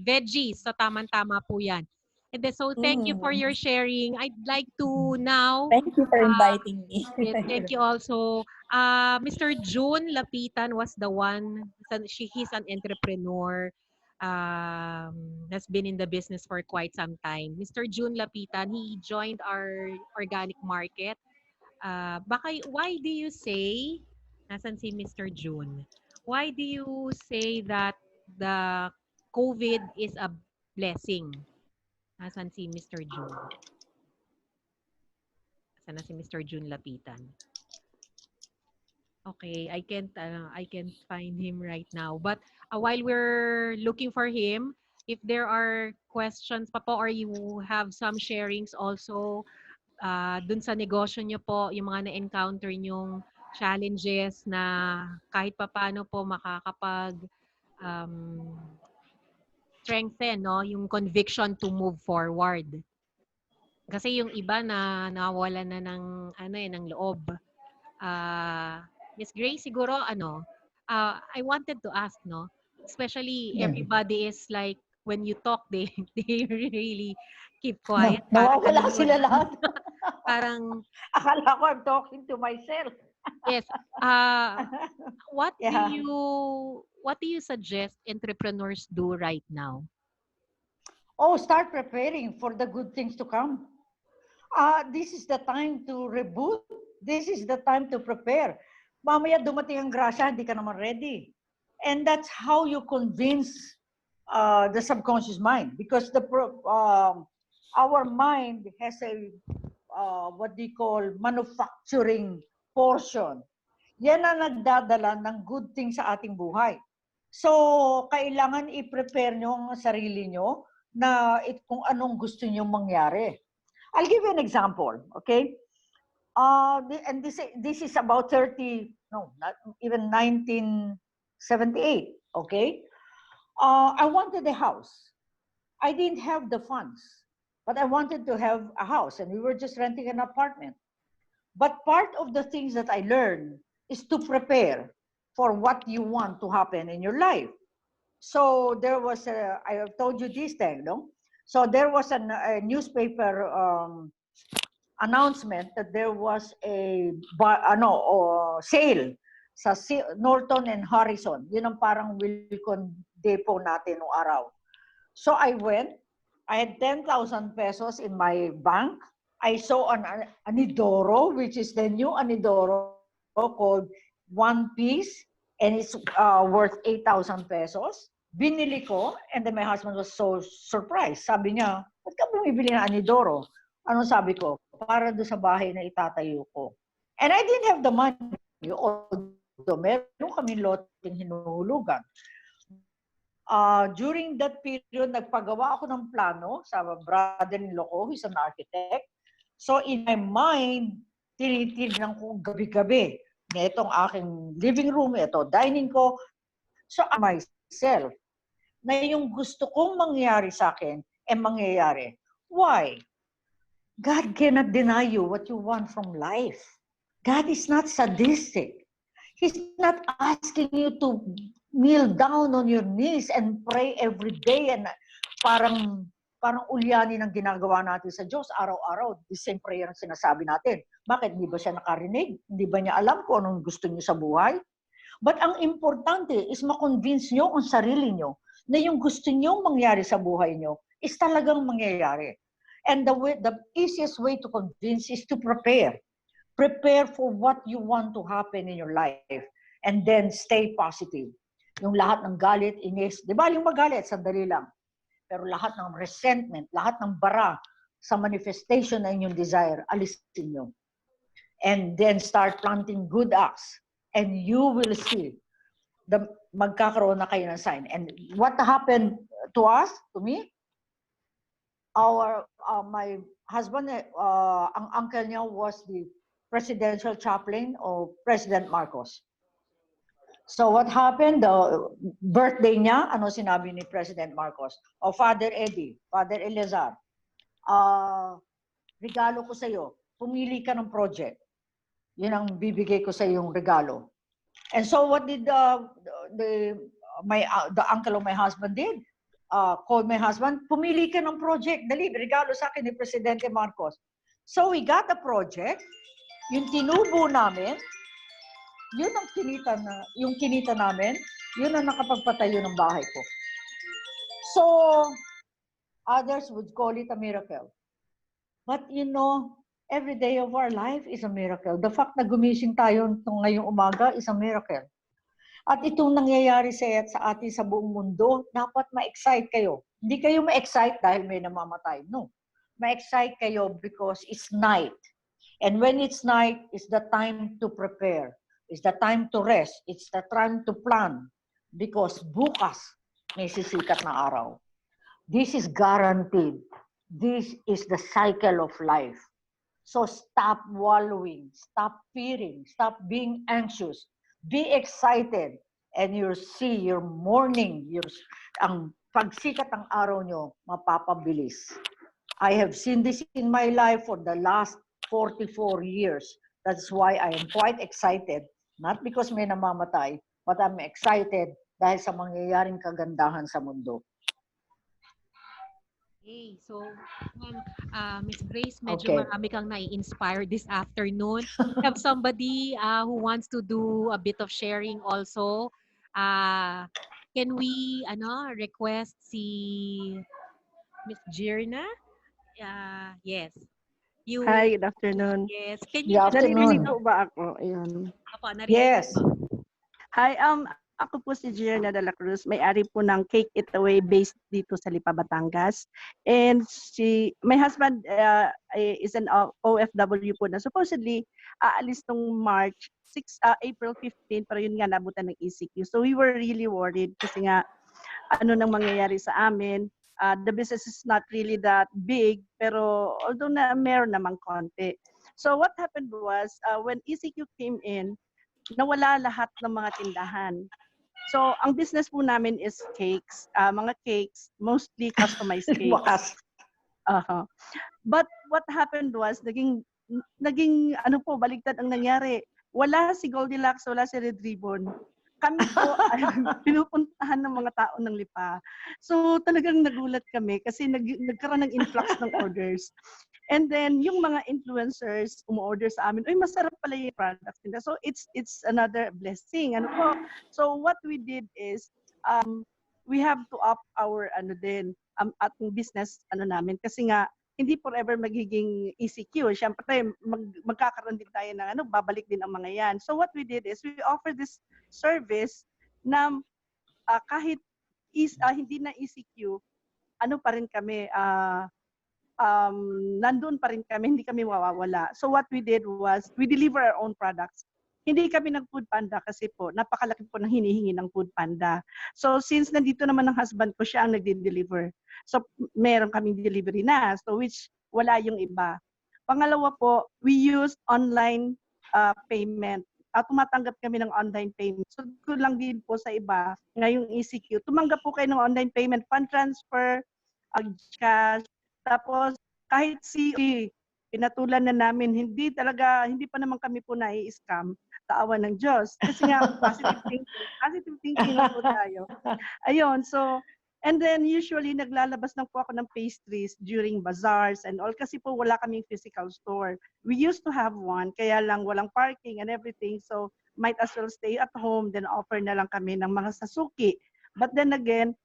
veggies, so tamang-tama po yan. And then, so thank you for your sharing. I'd like to now, Thank you for inviting me. yes, thank you also. Mr. June Lapitan was the one, he's an entrepreneur, has been in the business for quite some time. Mr. June Lapitan, he joined our organic market. Why do you say, nasan si Mr. June? Why do you say that the COVID is a blessing? Nasan si Mr. June? Nasaan na si Mr. June Lapitan? Okay, I can't find him right now. But while we're looking for him, if there are questions pa po or you have some sharings also dun sa negosyo nyo po, yung mga na-encounter nyong challenges na kahit papaano po makakapag um, strengthen no, yung conviction to move forward. Kasi yung iba na nawawalan na ng ng loob. Miss Grace, siguro I wanted to ask no, especially everybody is like when you talk they really keep quiet. Nawawala sila lahat. Parang Akala ko I'm talking to myself. yes. What do you suggest entrepreneurs do right now? Oh, start preparing for the good things to come. This is the time to reboot. This is the time to prepare. Mamaya dumating ang grasya, hindi ka naman ready. And that's how you convince the subconscious mind. Because our mind has a, what do you call, manufacturing portion. Yan ang nagdadala ng good things sa ating buhay. So, kailangan i-prepare nyo ang sarili nyo na kung anong gusto nyo mangyari. I'll give you an example, okay? And this is about 1978, okay? I wanted a house. I didn't have the funds, but I wanted to have a house, and we were just renting an apartment. But part of the things that I learned is to prepare for what you want to happen in your life. So there was I have told you this thing, no? So there was a newspaper announcement that there was a sale sa Norton and Harrison. Yun ang parang Wilcon depot natin noong araw. So I went. I had 10,000 pesos in my bank. I saw an Anidoro, which is the new Anidoro called One Piece, and it's worth 8,000 pesos. Binili ko, and then my husband was so surprised. Sabi niya, ba't ka bumibili ng Anidoro? Ano sabi ko? Para doon sa bahay na itatayo ko. And I didn't have the money. Although meron kami loteng hinuhulugan. During that period, nagpagawa ako ng plano sa brother-in-law ko, who's an architect. So in my mind, tinitignan ko gabi-gabi. Itong aking living room, ito dining ko. So myself, na yung gusto kong mangyari sa akin, mangyayari. Why? God cannot deny you what you want from life. God is not sadistic. He's not asking you to kneel down on your knees and pray every day and parang ulyanin ang ginagawa natin sa Diyos araw-araw. The same prayer ang sinasabi natin. Bakit? Hindi ba siya nakarinig? Hindi ba niya alam kung anong gusto niyo sa buhay? But ang importante is ma-convince nyo ang sarili nyo na yung gusto nyo mangyari sa buhay nyo is talagang mangyayari. And the easiest way to convince is to prepare. Prepare for what you want to happen in your life. And then stay positive. Yung lahat ng galit, inis, di ba yung magalit, sandali lang. Pero lahat ng resentment, lahat ng bara sa manifestation na inyong desire, alisin nyo. And then start planting good acts. And you will see magkakaroon na kayo ng sign. And what happened to us, to me, my husband, ang uncle niya was the presidential chaplain of President Marcos. So what happened, the birthday niya, ano sinabi ni President Marcos? O Father Eddie, Father Eleazar, regalo ko sa iyo, pumili ka ng project. Yun ang bibigay ko sa iyong regalo. And so what did the uncle of my husband did? called my husband, pumili ka ng project. Dali, regalo sa akin ni Presidente Marcos. So we got a project. Yung tinubo namin, yun ang yung kinita namin, yun ang nakapagpatayo ng bahay ko. So, others would call it a miracle. But you know, every day of our life is a miracle. The fact na gumising tayo ngayong umaga is a miracle. At itong nangyayari sa atin sa buong mundo, dapat ma-excite kayo. Hindi kayo ma-excite dahil may namamatay. No. Ma-excite kayo because it's night. And when it's night, it's the time to prepare. It's the time to rest. It's the time to plan. Because bukas, may sisikat na araw. This is guaranteed. This is the cycle of life. So stop wallowing. Stop fearing. Stop being anxious. Be excited. And you'll see your morning, ang pagsikat ng araw nyo, mapapabilis. I have seen this in my life for the last 44 years. That's why I am quite excited. Not because may namamatay, but I'm excited dahil sa mangyayaring kagandahan sa mundo. Okay, so Miss Grace, medyo marami kang nai-inspire this afternoon. We have somebody who wants to do a bit of sharing also. Can we request si Miss Jirna? Yes. Hi, good afternoon. Yes. Can you Good afternoon. Narinig po ba ako? Ayun. Opo, narinig Yes. po. Hi, ako po si Gina de la Cruz. May-ari po ng Cake It Away based dito sa Lipa, Batangas. And my husband is an OFW po na supposedly aalis nung April 15, pero yun nga nabutan ng ECQ. So we were really worried kasi nga ano nang mangyayari sa amin. The business is not really that big, pero although na meron namang konti. So what happened was, when ECQ came in, nawala lahat ng mga tindahan. So ang business po namin is cakes, mga cakes, mostly customized cakes. But what happened was, naging baligtad ang nangyari. Wala si Goldilocks, wala si Red Ribbon. Kami po ay pinupuntahan ng mga tao ng Lipa. So talagang nagulat kami kasi nagkaroon ng influx ng orders. And then yung mga influencers umu-order sa amin, masarap pala yung products nila. So it's another blessing. So what we did is we have to up our ating business namin kasi nga hindi forever magiging ECQ. Siyempre, magkakaroon din tayo ng babalik din ang mga yan. So what we did is we offer this service na kahit hindi na ECQ, pa rin kami, nandun pa rin kami, hindi kami mawawala. So what we did was, we deliver our own products. Hindi kami nag-food panda kasi po, napakalaki po ng hinihingi ng food panda. So since nandito naman ang husband ko, siya ang nagde-deliver. So meron kaming delivery na, so which wala yung iba. Pangalawa po, we use online payment. Tumatanggap kami ng online payment. So ko lang din po sa iba, ngayong ECQ, tumanggap po kayo ng online payment, fund transfer, cash, tapos kahit pinatulan na namin, hindi pa naman kami po nai-scam, taawa ng Diyos. Kasi nga, positive thinking lang po tayo. Ayun, so, and then usually naglalabas lang po ako ng pastries during bazaars and all kasi po wala kaming physical store. We used to have one, kaya lang walang parking and everything, so might as well stay at home, then offer na lang kami ng mga sasuki. But then again,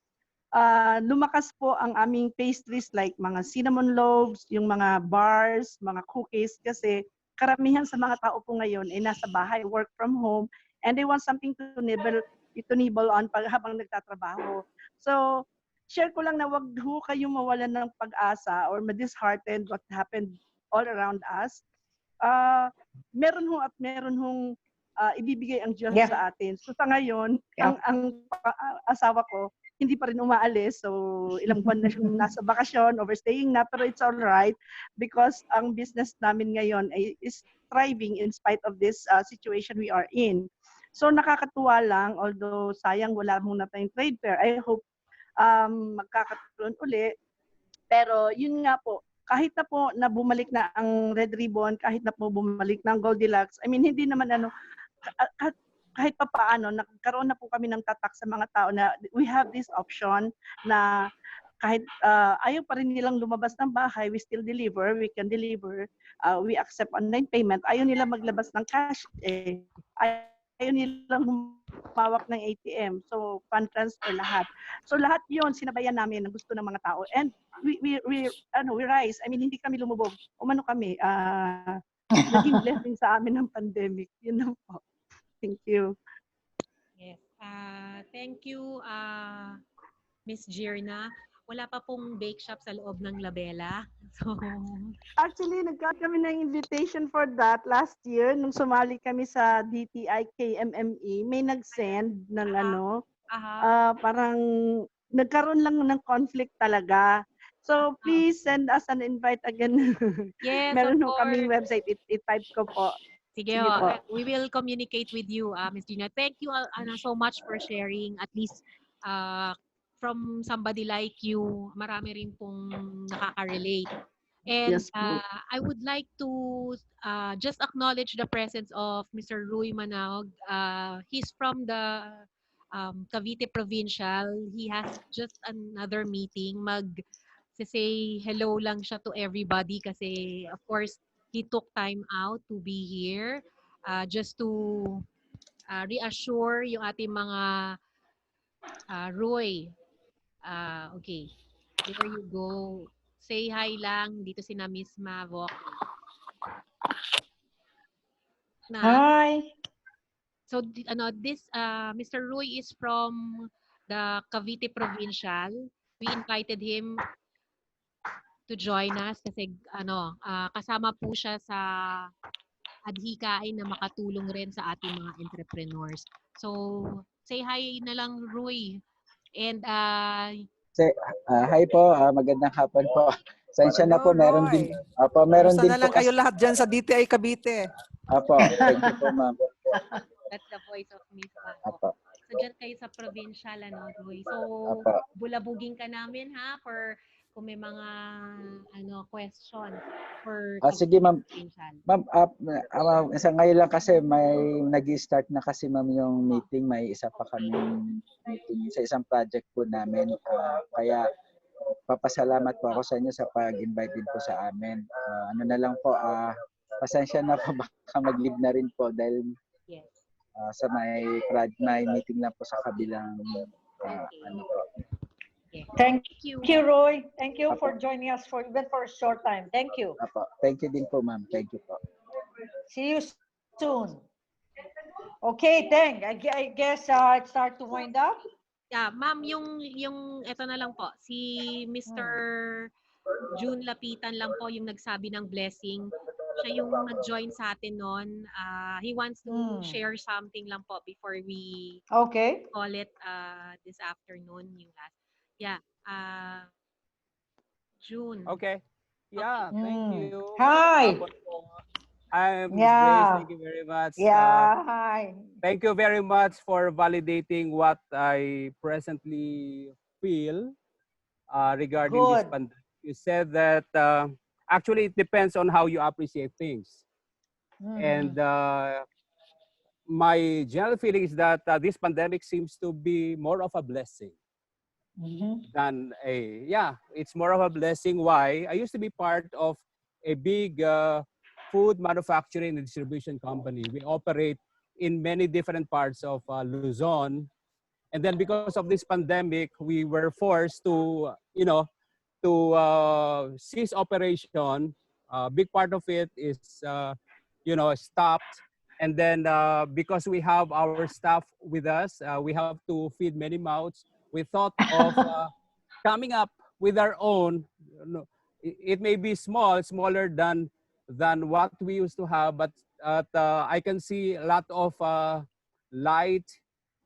lumakas po ang aming pastries like mga cinnamon loaves, yung mga bars, mga cookies kasi karamihan sa mga tao po ngayon ay nasa bahay, work from home, and they want something to nibble on habang nagtatrabaho. So, share ko lang na wag ho kayong mawalan ng pag-asa or ma-disheartened what happened all around us. Meron hong ibibigay ang Diyos sa atin. So sa ngayon, ang asawa ko, hindi pa rin umaalis. So ilang buwan na siyang nasa bakasyon, overstaying na, pero it's all right because ang business namin ngayon is thriving in spite of this situation we are in. So nakakatuwa lang, although sayang wala muna tayong trade fair. I hope magkakatuloy uli. Pero yun nga po, kahit na po na bumalik na ang Red Ribbon, kahit na po bumalik na ang Goldilocks, I mean, hindi naman kahit pa paano, nagkaroon na po kami ng tatak sa mga tao na we have this option na kahit ayaw pa rin nilang lumabas ng bahay, we still deliver, we can deliver, we accept online payment. Ayaw nila maglabas ng cash eh. Ayaw nilang humawak ng ATM. So, fund transfer lahat. So, lahat yon sinabayan namin ng gusto ng mga tao. And we rise. I mean, hindi kami lumubog. Umano kami, naging blessing sa amin ng pandemic. Yun lang po. Thank you. Yes. Thank you, Miss Girna. Wala pa pong bake shop sa loob ng Labela. So, Actually, nagkaroon kami ng invitation for that last year nung sumali kami sa DTI KMME. May nag-send ng parang nagkaroon lang ng conflict talaga. So please send us an invite again. yes, Meron of nung kaming course. website, i-type ko po. Sige, Sige po. we will communicate with you, Ms. Gina. Thank you so much for sharing. At least from somebody like you, marami rin pong nakaka-relate. And Yes po. I would like to just acknowledge the presence of Mr. Rui Manaog. He's from the Cavite Provincial. He has just another meeting. Say hello lang siya to everybody kasi of course he took time out to be here just to reassure yung ating mga Roy. Okay. There you go. Say hi lang. Dito si na Miss Mavok. Hi. So, this Mr. Roy is from the Cavite Provincial. We invited him to join us kasi kasama po siya sa adhikain na makatulong rin sa ating mga entrepreneurs. So, say hi na lang, Roy. And hi po, magandang hapon po. Sensya na po, meron din. Meron din na po lang kayo lahat dyan sa DTI Cavite. Apo, thank you po, ma'am. That's the voice of Miss Mavok. So, dyan kayo sa provincial, Roy. So, bulabugin ka namin, ha, for kung may mga question for sige, ma'am. Ma'am, sa ngayon lang kasi may nag-start na kasi, ma'am, yung meeting. May isa pa kaming meeting sa isang project po namin. Kaya papasalamat po ako sa inyo sa pag-invite din po sa amin. Ano na lang po, pasensya na po, baka mag-leave na rin po dahil sa may meeting na po sa kabilang Thank you, Roy. Thank you for joining us even for a short time. Thank you. Thank you din po, ma'am. Thank you po. See you soon. Okay, Teng. I guess it's start to wind up. Yeah, ma'am, yung eto na lang po. Si Mr. June Lapitan lang po yung nagsabi ng blessing. Siya yung nag-join sa atin noon. He wants to share something lang po before we call it this afternoon. Yung last. Yeah. June. Okay. Yeah, thank you. Hi. I'm Ms. Grace. Thank you very much. Hi. Thank you very much for validating what I presently feel regarding this pandemic. You said that actually it depends on how you appreciate things. And my general feeling is that this pandemic seems to be more of a blessing than it's more of a blessing. Why? I used to be part of a big food manufacturing and distribution company. We operate in many different parts of Luzon. And then because of this pandemic, we were forced to, cease operation. Big part of it is, stopped. And then because we have our staff with us, we have to feed many mouths. We thought of coming up with our own. It may be smaller than what we used to have, but I can see a lot of light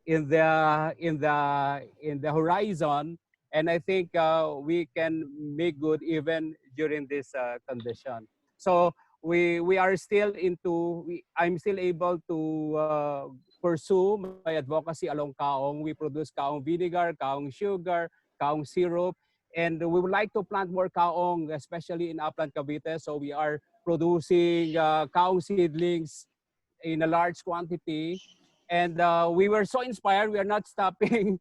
in the horizon, and I think we can make good even during this condition. So we are still I'm still able to pursue my advocacy along kaong. We produce kaong vinegar, kaong sugar, kaong syrup, and we would like to plant more kaong, especially in Upland Cavite. So we are producing kaong seedlings in a large quantity. And we were so inspired. We are not stopping.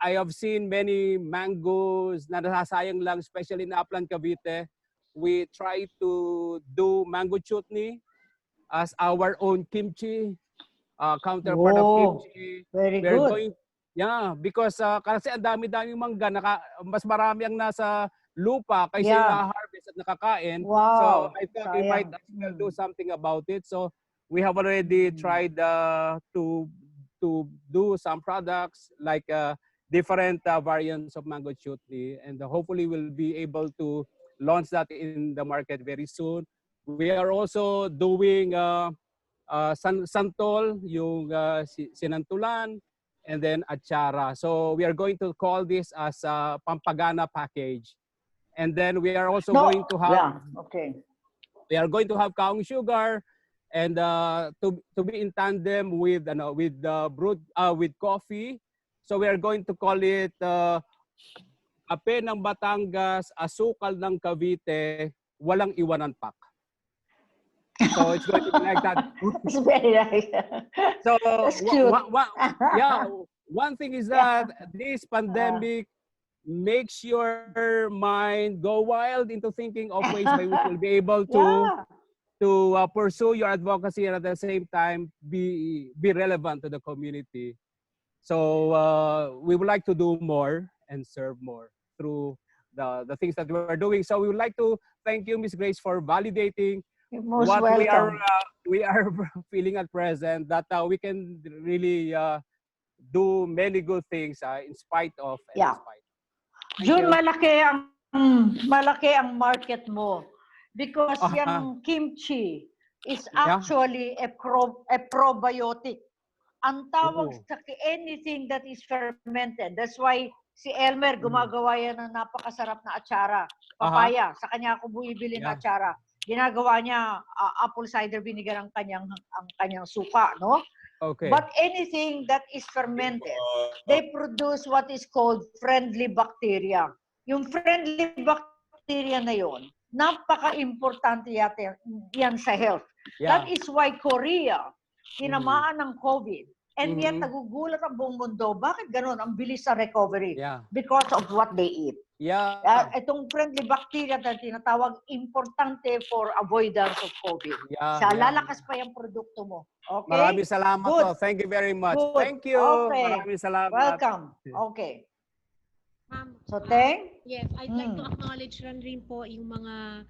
I have seen many mangoes na nasasayang lang, especially in Upland, Cavite. We try to do mango chutney as our own kimchi, counterpart of Oh, kimchi. very We're good. going, yeah, because kasi ang dami-daming mangga, mas marami ang nasa lupa kaysa yung Yeah. na-harvest at nakakain. So Wow. I thought we might Sayang. as well do something about it. So we have already tried to do some products like different variants of mango chutney, and hopefully we'll be able to launch that in the market very soon. We are also doing santol, yung sinantulan, and then atsara. So we are going to call this as a pampagana package. And then we are also going No. to have Yeah. Okay. we are going to have kaong sugar, and to be in tandem with brewed with coffee. So we are going to call it Ape ng Batangas, Asukal ng Cavite, Walang Iwanan Pak. So it's going to be like that. It's very nice. So That's cute. yeah, one thing is that this pandemic makes your mind go wild into thinking of ways by which you'll be able Yeah. to pursue your advocacy and at the same time be relevant to the community. So we would like to do more and serve more through the things that we're doing. So we would like to thank you, Miss Grace, for validating You're most what welcome. we are feeling at present, that we can really do many good things in spite of and Yeah. in spite. Thank June, you. malaki ang market mo because yung kimchi is actually a probiotic. Ang tawag sa anything that is fermented. That's why si Elmer gumagawa yan ng napakasarap na atsara. Papaya, sa kanya ako bumibili ng atsara. Ginagawa niya apple cider vinegar ang kanyang suka, no? Okay. But anything that is fermented, they produce what is called friendly bacteria. Yung friendly bacteria na yon, napaka-importante yan sa health. Yeah. That is why Korea, tinamaan ng COVID. And yet, nagugulat ang buong mundo. Bakit ganun? Ang bilis sa recovery. Yeah. Because of what they eat. Yeah. Itong friendly bacteria na tinatawag, importante for avoidance of COVID. Yeah, Lalakas pa yung produkto mo. Okay? Maraming salamat po. Thank you very much. Good. Thank you. Okay. Maraming salamat. Welcome. Okay. Ma'am, So, Teng? yes, I'd like to acknowledge rin po yung mga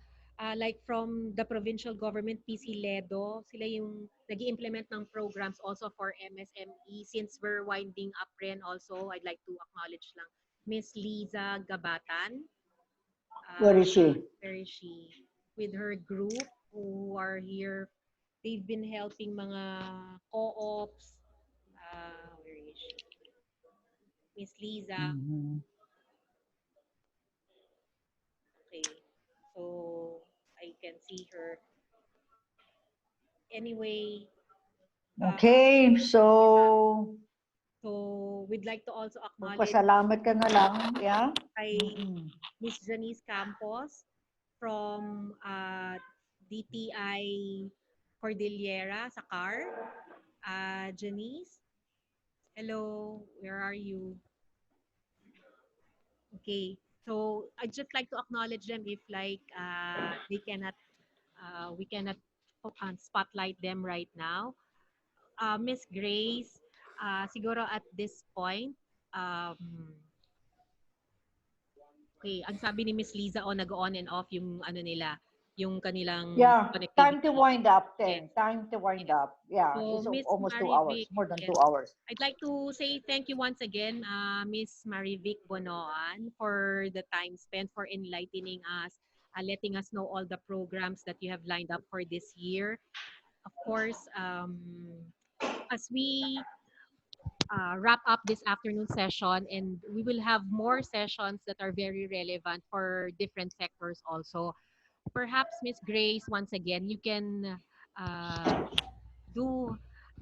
like from the provincial government, PC Ledo, sila yung nag-i-implement ng programs also for MSME. Since we're winding up rin also, I'd like to acknowledge lang Miss Liza Gabatan. Where is she? Where is she? With her group who are here. They've been helping mga co-ops. Where is she? Miss Liza. Okay. So, I can see her. Anyway. Okay, so we'd like to also acknowledge. Pasalamat ka na lang, yeah? Kay Miss Janice Campos from DTI Cordillera sa CAR. Janice, hello, where are you? Okay, so I'd just like to acknowledge them if like they cannot, we cannot spotlight them right now. Miss Grace, siguro at this point, okay, ang sabi ni Miss Liza, nag-on and off yung ano nila, yung kanilang connectivity. Time to wind up, Teng. Time to wind up. Yeah, So, it's Miss almost 2 Marivic, hours, more than 2 hours. I'd like to say thank you once again, Miss Marivic Bonoan, for the time spent, for enlightening us, letting us know all the programs that you have lined up for this year. Of course, as we wrap up this afternoon session, and we will have more sessions that are very relevant for different sectors also. Perhaps, Miss Grace, once again, you can do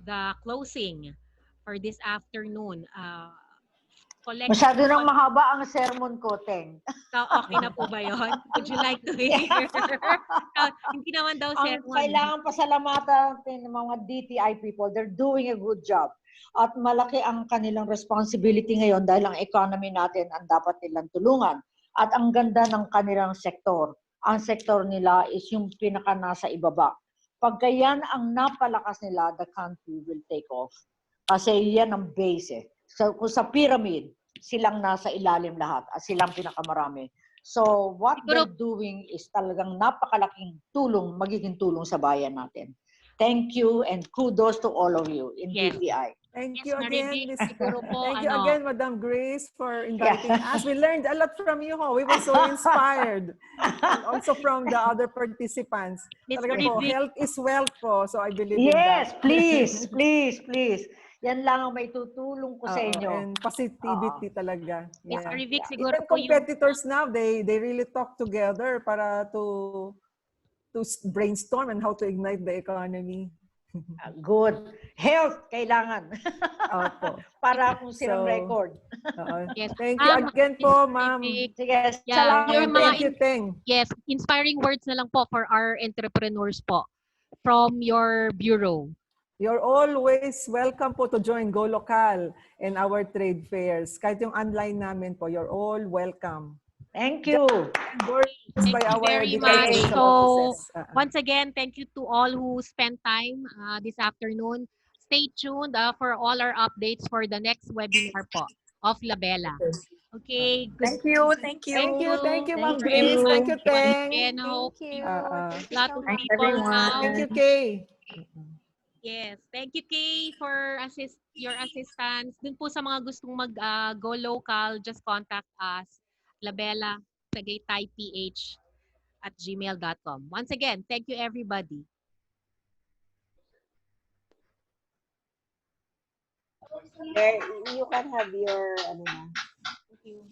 the closing for this afternoon. collect. Masyado nang mahaba ang sermon ko, Teng. Okay na po ba yun? Would you like to hear? Hindi naman daw Ang sermon. kailangan pasalamatan natin ng mga DTI people. They're doing a good job. At malaki ang kanilang responsibility ngayon dahil ang economy natin ang dapat nilang tulungan. At ang ganda ng kanilang sektor. Ang sektor nila is yung pinaka nasa ibaba. Pagka yan ang napalakas nila, the country will take off. Kasi yan ang base eh. So, kung sa pyramid, silang nasa ilalim lahat at silang pinakamarami. So, what they're doing is talagang napakalaking tulong, magiging tulong sa bayan natin. Thank you and kudos to all of you in DTI. Thank Yes, you again, Marivic, Miss. siguro po, Thank you again, Madam Grace, for inviting Yeah. us. We learned a lot from you. We were so inspired. And also from the other participants. Miss Talaga po, Marivic. health is wealth po. So I believe in Yes, that. please, please, please. Yan lang ang may tutulong ko sa inyo. And positivity talaga. Miss Yeah. Marivic, siguro Even po yung... competitors now, they really talk together para to brainstorm on how to ignite the economy. Good. Health, kailangan. Opo. Para kung silang record. Yes. Thank you again po, ma'am. Sige, Yeah, your mga Thank you, Teng. yes, inspiring words na lang po for our entrepreneurs po from your bureau. You're always welcome po to join Go Local and our trade fairs. Kahit yung online namin po, you're all welcome. Thank you. Thank you very much. So, once again, thank you to all who spent time this afternoon. Stay tuned for all our updates for the next webinar po of Labella. Okay. Thank you. Thank you. Thank you, Ma'am Grace. Thank you, Teng. And I hope you. lot of Thanks, people everyone. now. Thank you, Kay. Yes. Thank you, Kay, for your assistance. Dun po sa mga gustong mag-go local, just contact us. Labella, tagaytayph@gmail.com. Once again, thank you, everybody. There, you can have your, Thank you.